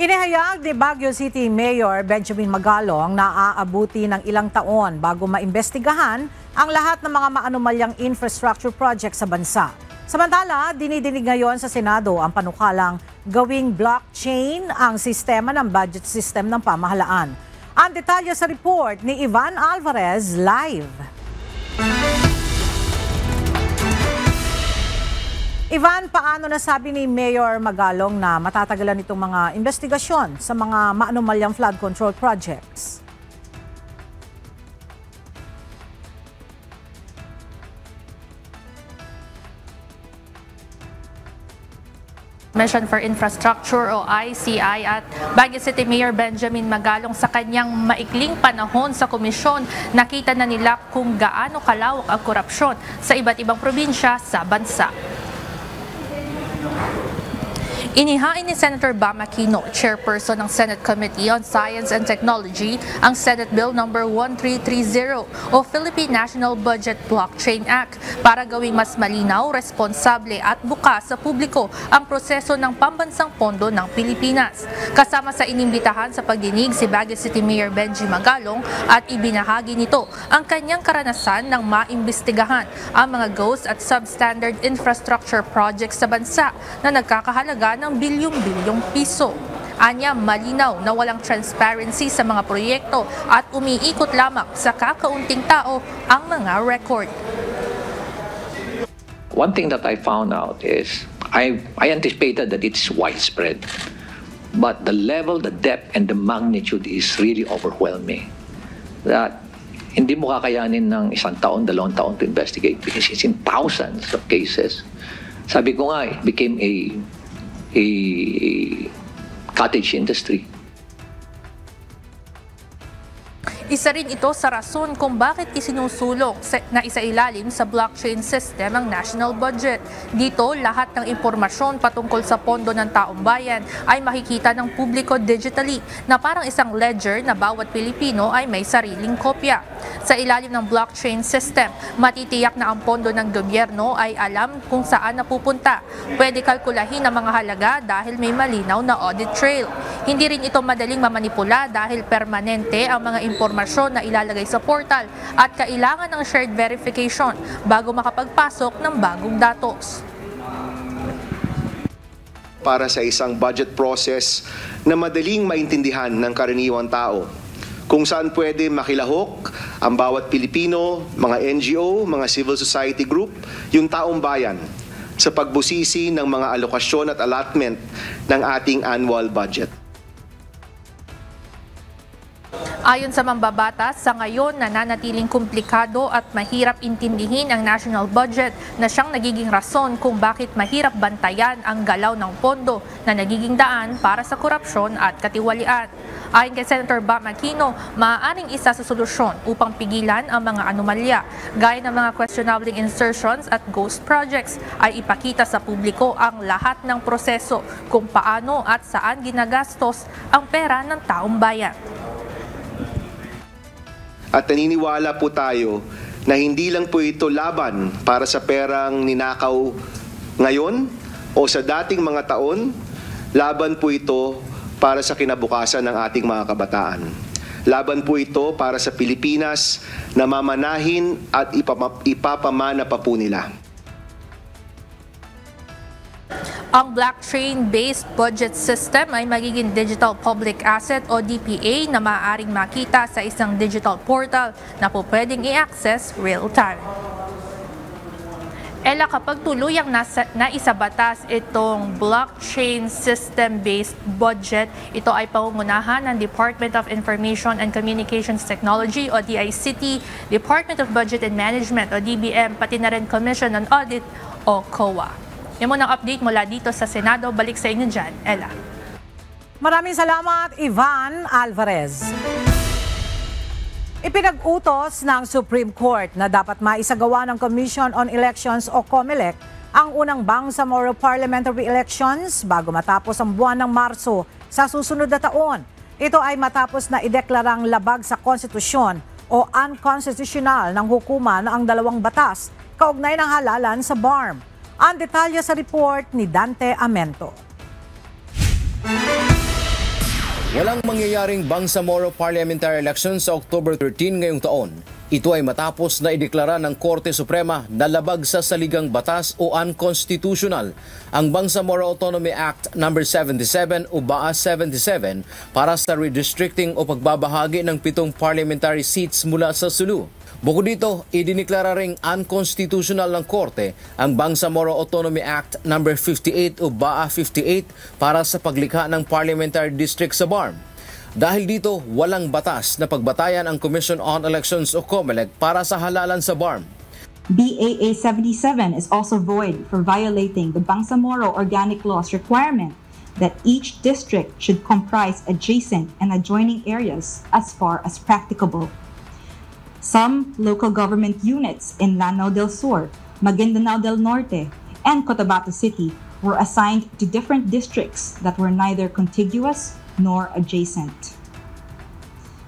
Inihayag ni Baguio City Mayor Benjamin Magalong na aabuti ng ilang taon bago maimbestigahan ang lahat ng mga maanumalyang infrastructure project sa bansa. Samantala, dinidinig ngayon sa Senado ang panukalang gawing blockchain ang sistema ng budget system ng pamahalaan. Ang detalye sa report ni Ivan Alvarez live. Ivan, paano nasabi ni Mayor Magalong na matatagalan itong mga investigasyon sa mga maanumalyang flood control projects? Commission for Infrastructure o ICI at Baguio City Mayor Benjamin Magalong sa kanyang maikling panahon sa komisyon, nakita na nila kung gaano kalawak ang korupsyon sa iba't ibang probinsya sa bansa. Inihain ni Senator Bam Aquino, chairperson ng Senate Committee on Science and Technology, ang Senate Bill No. 1330 o Philippine National Budget Blockchain Act para gawing mas malinaw, responsable at bukas sa publiko ang proseso ng pambansang pondo ng Pilipinas. Kasama sa inimbitahan sa pagdinig si Baguio City Mayor Benji Magalong at ibinahagi nito ang kanyang karanasan ng maimbestigahan ang mga ghost at substandard infrastructure projects sa bansa na nagkakahalaga ng bilyong-bilyong piso. Anya, malinaw na walang transparency sa mga proyekto at umiikot lamang sa kakaunting tao ang mga record. One thing that I found out is I anticipated that it's widespread, but the level, the depth, and the magnitude is really overwhelming. That hindi mo kakayanin ng isang taon, 2 taon to investigate because it's in thousands of cases. Sabi ko nga, it became a cottage industry. Isa rin ito sa rason kung bakit isinusulong na isailalim sa blockchain system ang national budget. Dito, lahat ng impormasyon patungkol sa pondo ng taong bayan ay makikita ng publiko digitally na parang isang ledger na bawat Pilipino ay may sariling kopya. Sa ilalim ng blockchain system, matitiyak na ang pondo ng gobyerno ay alam kung saan napupunta. Pwede kalkulahin ang mga halaga dahil may malinaw na audit trail. Hindi rin ito madaling mamanipula dahil permanente ang mga impormasyon na ilalagay sa portal at kailangan ng shared verification bago makapagpasok ng bagong datos. para sa isang budget process na madaling maintindihan ng karaniwang tao, kung saan pwede makilahok ang bawat Pilipino, mga NGO, mga civil society group, yung taong bayan sa pagbusisi ng mga alokasyon at allotment ng ating annual budget. Ayon sa mambabatas, sa ngayon nananatiling komplikado at mahirap intindihin ang national budget na siyang nagiging rason kung bakit mahirap bantayan ang galaw ng pondo na nagiging daan para sa korupsyon at katiwalian. Ayon kay Senator Bam Aquino, maaaring isa sa solusyon upang pigilan ang mga anomalya, gaya ng mga questionable insertions at ghost projects, ay ipakita sa publiko ang lahat ng proseso kung paano at saan ginagastos ang pera ng taong bayan. At naniniwala po tayo na hindi lang po ito laban para sa perang ninakaw ngayon o sa dating mga taon, laban po ito para sa kinabukasan ng ating mga kabataan. Laban po ito para sa Pilipinas na mamanahin at ipapamana pa po nila. Ang blockchain-based budget system ay magiging Digital Public Asset o DPA na maaaring makita sa isang digital portal na po pwedeng i-access real-time. Ella, kapag tuluyang naisabatas itong blockchain system-based budget, ito ay pangungunahan ng Department of Information and Communications Technology o DICT, Department of Budget and Management o DBM, pati na rin Commission on Audit o COA. Yan muna ang update mula dito sa Senado. Balik sa inyo dyan, Ella. Maraming salamat, Ivan Alvarez. Ipinag-utos ng Supreme Court na dapat maisagawa ng Commission on Elections o COMELEC ang unang Bangsamoro Parliamentary Elections bago matapos ang buwan ng Marso sa susunod na taon. Ito ay matapos na ideklarang labag sa konstitusyon o unconstitutional ng hukuman ang dalawang batas kaugnay ng halalan sa BARM. Ang detalye sa report ni Dante Amento. Walang mangyayaring Bangsamoro Parliamentary Elections sa October 13 ngayong taon. Ito ay matapos na ideklara ng Korte Suprema na labag sa saligang batas o unconstitutional ang Bangsamoro Autonomy Act No. 77 o BAA 77 para sa redistricting o pagbabahagi ng 7 parliamentary seats mula sa Sulu. Bukod dito, idiniklara ring unconstitutional ng Korte ang Bangsamoro Autonomy Act No. 58 o BAA 58 para sa paglikha ng parliamentary district sa BARM. Dahil dito, walang batas na pagbatayan ang Commission on Elections o COMELEC para sa halalan sa BARM. BAA 77 is also void for violating the Bangsamoro Organic Law's requirement that each district should comprise adjacent and adjoining areas as far as practicable. Some local government units in Lanao del Sur, Maguindanao del Norte, and Cotabato City were assigned to different districts that were neither contiguous nor adjacent.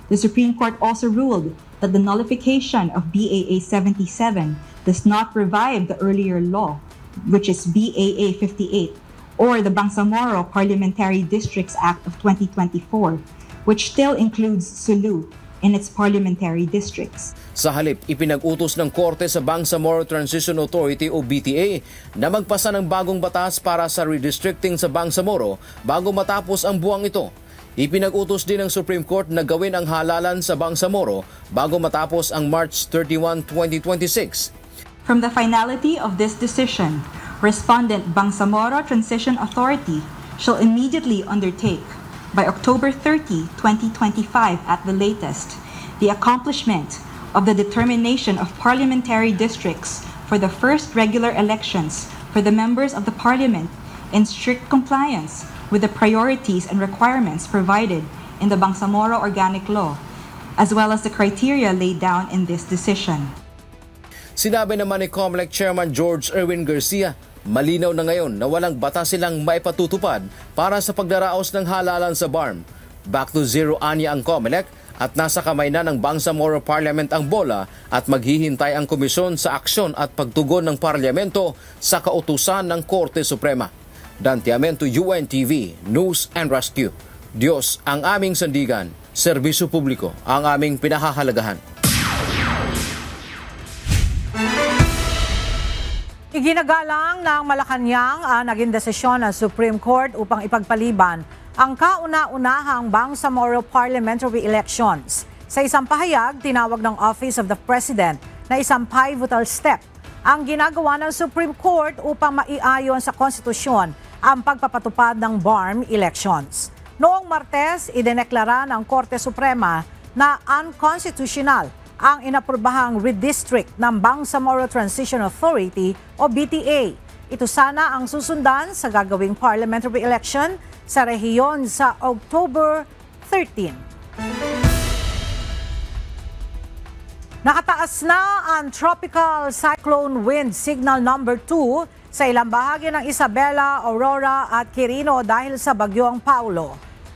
The Supreme Court also ruled that the nullification of BAA 77 does not revive the earlier law, which is BAA 58, or the Bangsamoro Parliamentary Districts Act of 2024, which still includes Sulu in its parliamentary districts. Sa halip, ipinag-utos ng Korte sa Bangsamoro Transition Authority o BTA na magpasa ng bagong batas para sa redistricting sa Bangsamoro bago matapos ang buwang ito. Ipinag-utos din ng Supreme Court na gawin ang halalan sa Bangsamoro bago matapos ang March 31, 2026. From the finality of this decision, Respondent Bangsamoro Transition Authority shall immediately undertake by October 30, 2025 at the latest, the accomplishment of the determination of parliamentary districts for the first regular elections for the members of the parliament in strict compliance with the priorities and requirements provided in the Bangsamoro Organic Law, as well as the criteria laid down in this decision. Sinabi naman ni COMELEC Chairman George Erwin Garcia, malinaw na ngayon na walang batas silang maipatutupad para sa pagdaraos ng halalan sa BARM. Back to zero anya ang COMELEC at nasa kamay na ng Bangsamoro Parliament ang bola at maghihintay ang komisyon sa aksyon at pagtugon ng parlamento sa kautusan ng Korte Suprema. Dante Amento, UNTV, News and Rescue. Diyos ang aming sandigan, serbisyo publiko ang aming pinahahalagahan. Iginagalang ng Malacanang ang naging desisyon ng Supreme Court upang ipagpaliban ang kauna-unahang Bangsamoro parliamentary elections. Sa isang pahayag, tinawag ng Office of the President na isang pivotal step ang ginagawa ng Supreme Court upang maiayon sa konstitusyon ang pagpapatupad ng BARM elections. Noong Martes, idineklara ng Korte Suprema na unconstitutional ang inaprobahang redistrict ng Bangsamoro Transition Authority o BTA. Ito sana ang susundan sa gagawing parliamentary election sa rehiyon sa October 13. Nakataas na ang Tropical Cyclone Wind Signal number 2 sa ilang bahagi ng Isabela, Aurora at Quirino dahil sa bagyong Paulo.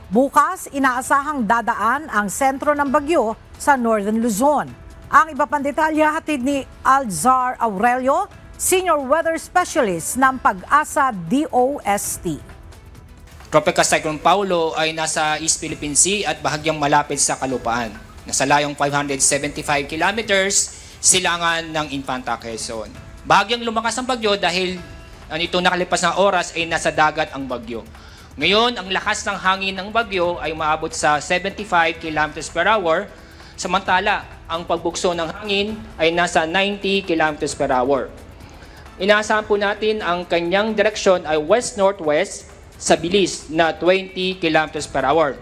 Bukas, inaasahang dadaan ang sentro ng bagyo sa Northern Luzon. Ang iba pang detalya hatid ni Alzar Aurelio, Senior Weather Specialist ng Pag-asa DOST. Tropical Cyclone Paulo ay nasa East Philippine Sea at bahagyang malapit sa kalupaan. Nasa layong 575 kilometers, silangan ng Infanta, Quezon. Bahagyang lumakas ang bagyo dahil nitong nakalipas na oras ay nasa dagat ang bagyo. Ngayon, ang lakas ng hangin ng bagyo ay umaabot sa 75 km per hour, samantala, ang pagbukso ng hangin ay nasa 90 km per hour. Inaasahan po natin ang kanyang direksyon ay west-northwest sa bilis na 20 km per hour.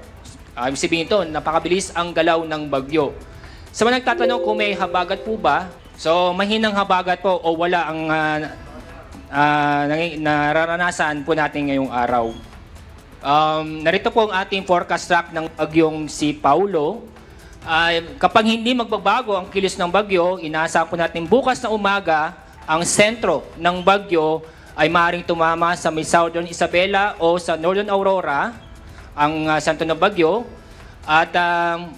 Ibig sabihin ito, napakabilis ang galaw ng bagyo. Sa mga nagtatanong kung may habagat po ba, so mahinang habagat po o wala ang nararanasan po natin ngayong araw. Narito po ang ating forecast track ng bagyong si Paulo. Kapag hindi magbabago ang kilos ng bagyo, inaasahan po natin bukas na umaga, ang sentro ng bagyo ay maaaring tumama sa may Southern Isabela o sa Northern Aurora, ang sentro ng bagyo. At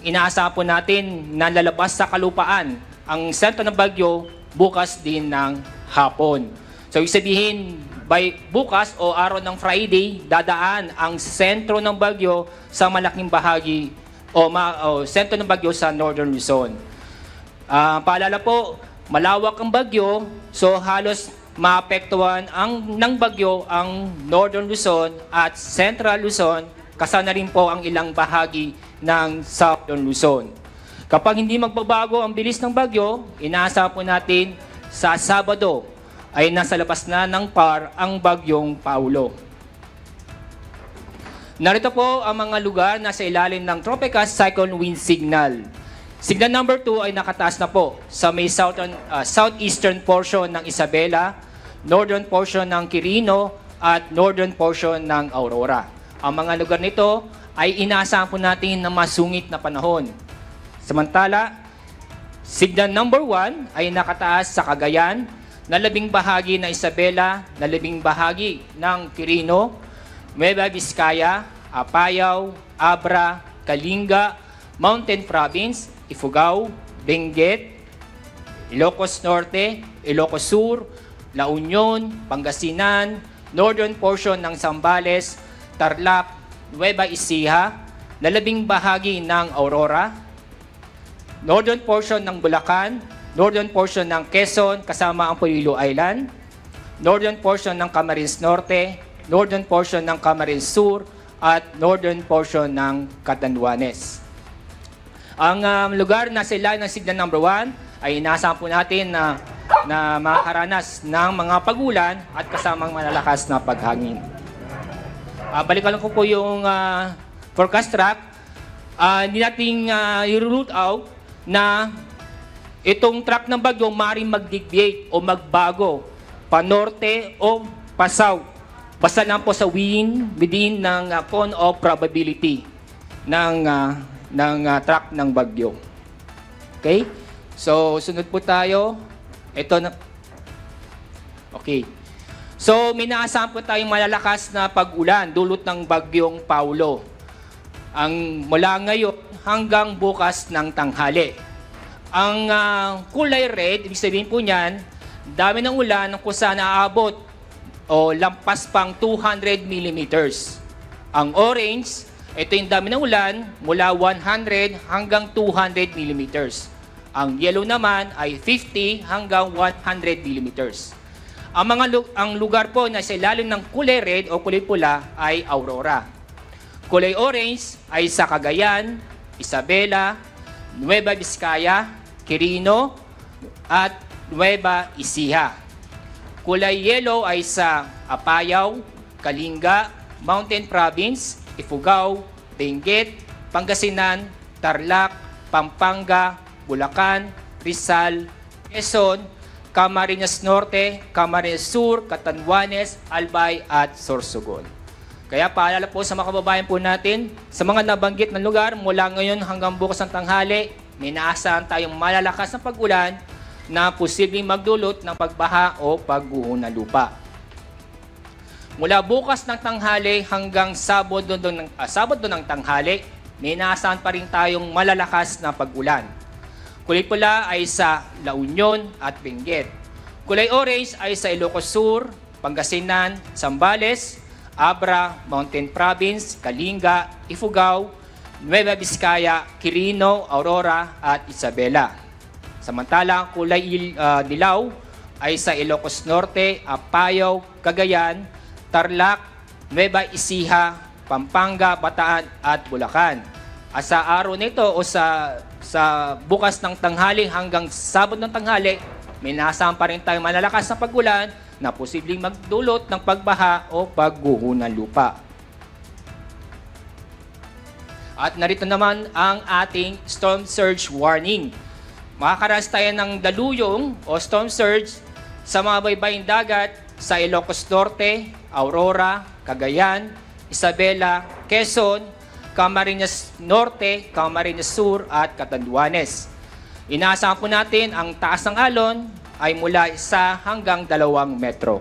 inaasahan po natin na lalabas sa kalupaan ang sentro ng bagyo bukas din ng hapon. So, ibig sabihin, by bukas o araw ng Friday, dadaan ang sentro ng bagyo sa malaking bahagi o sentro ng bagyo sa Northern Luzon. Paalala po, malawak ang bagyo, so halos maapektuhan ng bagyo ang Northern Luzon at Central Luzon, kasama rin po ang ilang bahagi ng Southern Luzon. Kapag hindi magbabago ang bilis ng bagyo, inaasahan po natin sa Sabado ay nasa labas na ng PAR ang bagyong Paulo. Narito po ang mga lugar na sa ilalim ng Tropical Cyclone Wind Signal. Signal number 2 ay nakataas na po sa may southeastern portion ng Isabela, northern portion ng Quirino, at northern portion ng Aurora. Ang mga lugar nito ay inaasahan po natin na masungit na panahon. Samantala, signal number 1 ay nakataas sa Cagayan, na labing bahagi ng Isabela, na labing bahagi ng Quirino, Nueva Vizcaya, Apayao, Abra, Kalinga, Mountain Province, Ifugao, Benguet, Ilocos Norte, Ilocos Sur, La Union, Pangasinan, northern portion ng Zambales, Tarlac, Nueva Ecija, na labing bahagi ng Aurora, northern portion ng Bulacan, northern portion ng Quezon kasama ang Polillo Island, northern portion ng Camarines Norte, northern portion ng Camarines Sur, at northern portion ng Catanduanes. Ang lugar na sa ilalim ng signal number 1 ay inaasahan po natin na makakaranas ng mga pagulan at kasamang malalakas na paghangin. Balikan ko po yung forecast track. Hindi natin i-rule out na itong track ng bagyo maaaring mag-deviate o magbago pa norte o pa south. Basta lang po sa within ng cone of probability ng track ng bagyo. Okay? So, sunod po tayo. Ito na. Okay. So, minaasahan po tayong malalakas na pag-ulan dulot ng bagyong Paulo. Mula ngayon hanggang bukas ng tanghali. Ang kulay red, ibig sabihin po niyan, dami ng ulan kung saan naaabot o lampas pang 200 millimeters. Ang orange, ito yung dami ng ulan mula 100 hanggang 200 millimeters. Ang yellow naman ay 50 hanggang 100 millimeters. Ang lugar po na sa ilalim ng kulay red o kulay pula ay Aurora. Kulay orange ay sa Cagayan, Isabela, Nueva Vizcaya, Quirino, at Nueva Ecija. Kulay yellow ay sa Apayao, Kalinga, Mountain Province, Ifugao, Benguet, Pangasinan, Tarlac, Pampanga, Bulacan, Rizal, Quezon, Camarines Norte, Camarines Sur, Catanduanes, Albay at Sorsogon. Kaya paalala po sa mga kababayan po natin, sa mga nabanggit na lugar, mula ngayon hanggang bukas ng tanghali, may naasahan tayong malalakas na pag-ulan na posibleng magdulot ng pagbaha o pagguho ng lupa. Mula bukas ng tanghali hanggang Sabado ng tanghali, may naasahan pa rin tayong malalakas na pag-ulan. Kulay pula ay sa La Union at Benguet. Kulay orange ay sa Ilocos Sur, Pangasinan, Zambales, Abra, Mountain Province, Kalinga, Ifugao, Nueva Vizcaya, Quirino, Aurora at Isabela. Samantalang kulay dilaw ay sa Ilocos Norte, Apayao, Cagayan, Tarlac, Nueva Ecija, Pampanga, Bataan at Bulacan. At sa araw nito o sa bukas ng tanghali hanggang Sabado ng tanghali, may naasahan pa rin tayong malalakas na pag-ulan na posibleng magdulot ng pagbaha o pagguho ng lupa. At narito naman ang ating storm surge warning. Makakaranas tayo ng daluyong o storm surge sa mga baybaying dagat sa Ilocos Norte, Aurora, Cagayan, Isabela, Quezon, Camarines Norte, Camarines Sur at Catanduanes. Inaasahan po natin ang taas ng alon ay mula 1 hanggang 2 metro.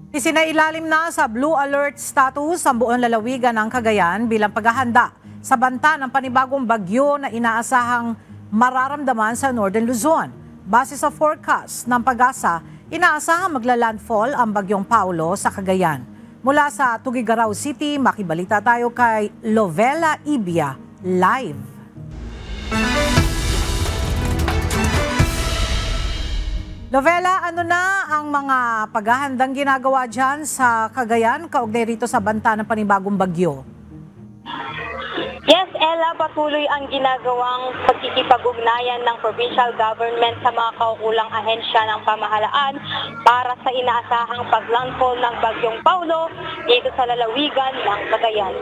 Isinailalim na sa Blue Alert status ang buong lalawigan ng Cagayan bilang paghahanda sa banta ng panibagong bagyo na inaasahang mararamdaman sa Northern Luzon. Base sa forecast ng Pag-asa, inaasahang magla-landfall ang bagyong Paulo sa Cagayan. Mula sa Tuguegarao City, makibalita tayo kay Lovella Ibia, live. Lovella, ano na ang mga paghahandang ginagawa dyan sa Cagayan kaugnay rito sa banta ng panibagong bagyo? Yes, Ella, patuloy ang ginagawang pagkikipag-ugnayan ng provincial government sa mga kaukulang ahensya ng pamahalaan para sa inaasahang paglandfall ng bagyong Paulo dito sa lalawigan ng Cagayan.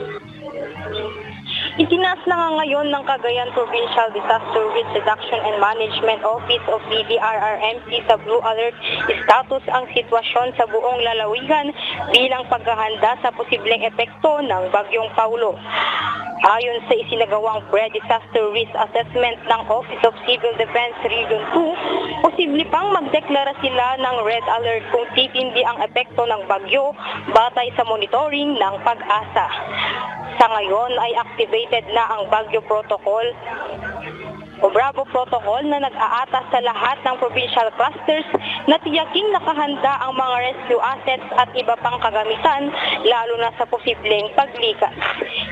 Itinaas na nga ngayon ng Cagayan Provincial Disaster Risk Reduction and Management Office o PDRRMC sa Blue Alert status ang sitwasyon sa buong lalawigan bilang paghahanda sa posibleng epekto ng bagyong Paulo. Ayon sa isinagawang Pre-Disaster Risk Assessment ng Office of Civil Defense Region 2, posible pang magdeklara sila ng Red Alert kung titindi ang epekto ng bagyo batay sa monitoring ng Pag-asa. Sa ngayon ay activated na ang Bagyo Protocol o Bravo Protocol na nag-aatas sa lahat ng provincial clusters na tiyaking nakahanda ang mga rescue assets at iba pang kagamitan lalo na sa posibleng paglikas.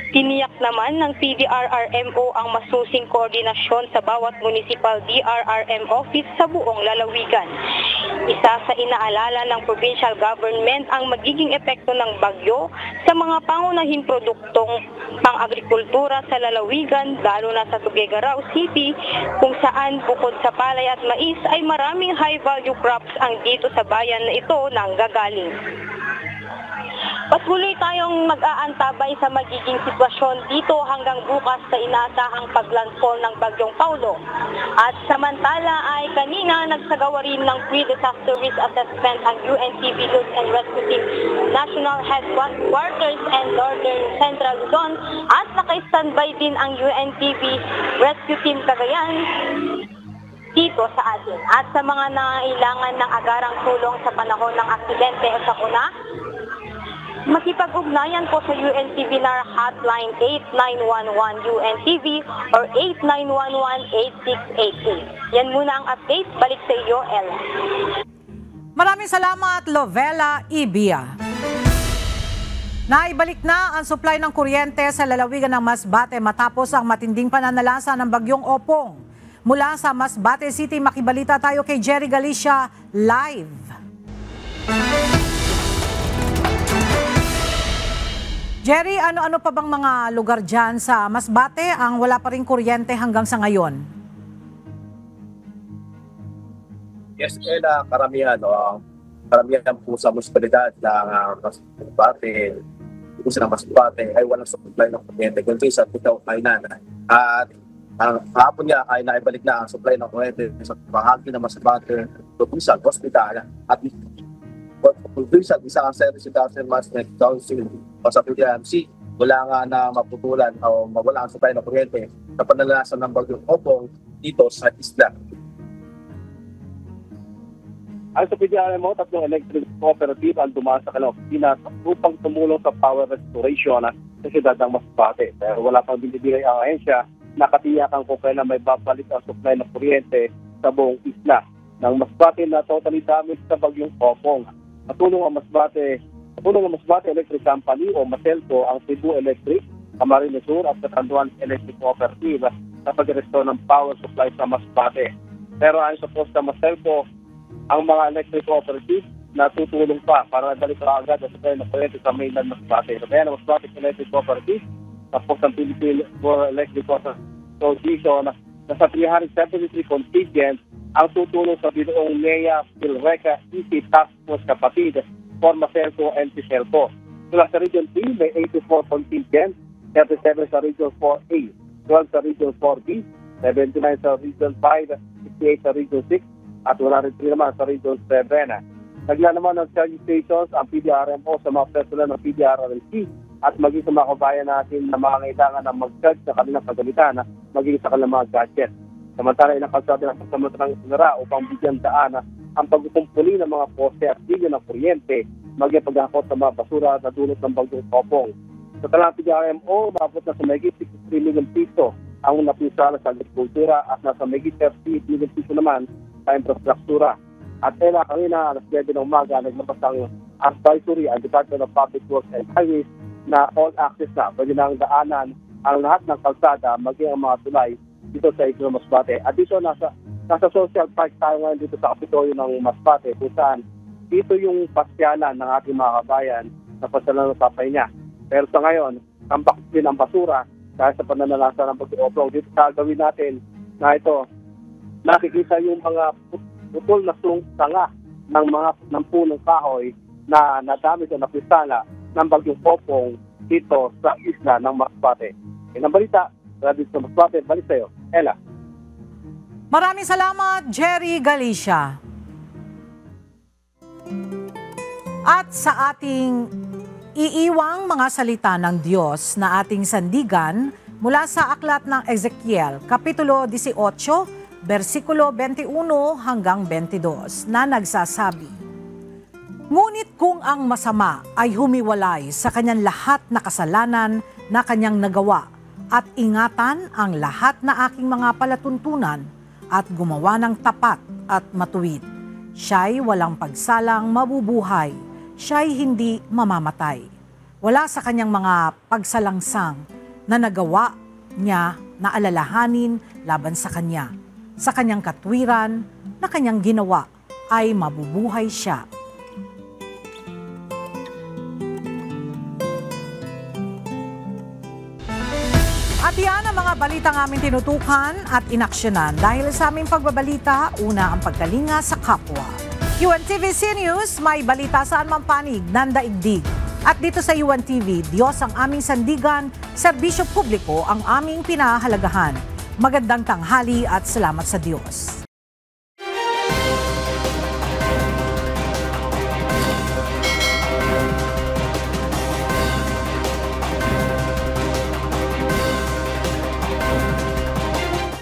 Tiniyak naman ng PDRRMO ang masusing koordinasyon sa bawat municipal DRRM office sa buong lalawigan. Isa sa inaalala ng provincial government ang magiging epekto ng bagyo sa mga pangunahing produktong pang-agrikultura sa lalawigan lalo na sa Tuguegarao City kung saan bukod sa palay at mais ay maraming high-value crops ang dito sa bayan na ito nanggagaling. Patuloy tayong mag-aantabay sa magiging sitwasyon dito hanggang bukas sa inaasahang paglandfall ng bagyong Paulo. At samantala ay kanina nagsagawa rin ng pre-disaster risk assessment ang UNTV Luz and Rescue Team National Headquarters and Northern Central Luzon at naka-standby din ang UNTV Rescue Team Cagayan dito sa atin. At sa mga nangailangan ng agarang tulong sa panahon ng aksidente o sakuna, makipag-ugnayan po sa UNTV NAR Hotline 8911-UNTV or 8911-8688. Yan muna ang update. Balik sa iyo, Ella. Maraming salamat, Lovella Ibia. Naibalik na ang supply ng kuryente sa lalawigan ng Masbate matapos ang matinding pananalasa ng bagyong Opong. Mula sa Masbate City, makibalita tayo kay Jerry Galicia live. Jerry, ano-ano pa bang mga lugar dyan sa Masbate ang wala pa rin kuryente hanggang sa ngayon? Yes, karamihan po sa munisipalidad ng Masbate, sa Masbate ay walang supply ng kuryente. Kundi sa Titaw, Kainan. At ang hapon niya ay naibalik na ang supply ng kuryente sa bahagi ng Masbate, Tubisan, Hospital at Tubisan, isang residential management council o sa PDMC. Wala nga na maputulan o mawala ang supply ng kuryente sa pananalasan ng bagyong Opong dito sa isla. Ang sa PDRMO, 3 electric cooperative ang dumaan sa kanilang opisina upang tumulong sa power restoration sa siyudad ng Masbate. Pero wala pang binibigay ang ahensya, nakatiyakan kung kailan may babalik ang supply ng kuryente sa buong isla ng Masbate na totally damaged sa bagyong Opong. Matulong ang Masbate Electric Company o Maselco, ang Cebu Electric, Camarines Sur at Catanduan Electric Cooperative sa pag-restore ng power supply sa Masbate. Pero ayon sa post ng Maselco, ang mga electric cooperatives na tutulong pa para dali ka agad ang supply ng kuryente sa mainland Masbate. So kaya ng Masbate Electric Cooperative, tapos ang Philippine Electric Association na sa 373 contingent ang tutulong sa binuong NEA, PhilReca, EC Task Force kapatid for Maselco and Ciselco. Mula sa Region 3, may 84 contingent, 37 sa Region 4A, 12 sa Region 4B, 79 sa Region 5, 68 sa Region 6, at 103 naman sa Region 7. Nagla naman ng charging stations ang PDRMO sa mga personal ng PDRRMC at maging sa mga kabayan natin na mga kailangan na mag-charge sa kanilang kagamitan, maging sa kanilang mga gadget. Samantala, inakalsada ng pagsamantalang sinara upang bigyan daan ang pagkukumpuli ng mga poste at linya ng kuryente, maging paghakot sa mga basura na dulot ng bagyong Opong. Sa talang PDRMO, maabot na sa mahigit 63 million piso ang napinsala sa agrikultura at nasa mahigit 38 million piso naman sa infrastruktura. At kanina, alas 10 ng umaga, naglabas ang advisory ang Department of Public Works and Highways na all access na. Pwede na ang daanan ang lahat ng kalsada, maging ang mga tulay dito sa Isla Masbate. At dito, nasa social park tayo ngayon dito sa Kapitolyo ng Masbate, kung saan dito yung pasyalan ng ating mga kabayan na pasyalan ng papay niya. Pero sa ngayon, tambak din ang basura dahil sa pananalasa ng pag-i-oplong. Dito sa gawin natin na ito, nakikita yung mga putol na sanga ng punong kahoy na nadamit o napisala ng bagyong Opong dito sa isla ng Masbate. Ang balita, dito sa Masbate, balik sa'yo, Ella. Maraming salamat, Jerry Galicia. At sa ating iiwang mga salita ng Diyos na ating sandigan mula sa aklat ng Ezekiel, Kapitulo 18, versikulo 21 hanggang 22 na nagsasabi, "Ngunit kung ang masama ay humiwalay sa kanyang lahat na kasalanan na kanyang nagawa at ingatan ang lahat na aking mga palatuntunan at gumawa ng tapat at matuwid, siya'y walang pagsalang mabubuhay, siya'y hindi mamamatay. Wala sa kanyang mga pagsalangsang na nagawa niya na alalahanin laban sa kanya. Sa kanyang katwiran na kanyang ginawa ay mabubuhay siya." At yan ang mga balitang aming tinutukan at inaksyonan. Dahil sa aming pagbabalita, una ang pagkalinga sa kapwa. UNTV News, may balita saan man panig, nandaigdig. At dito sa UNTV, Diyos ang aming sandigan, serbisyo publiko ang aming pinahalagahan. Magandang tanghali at salamat sa Diyos.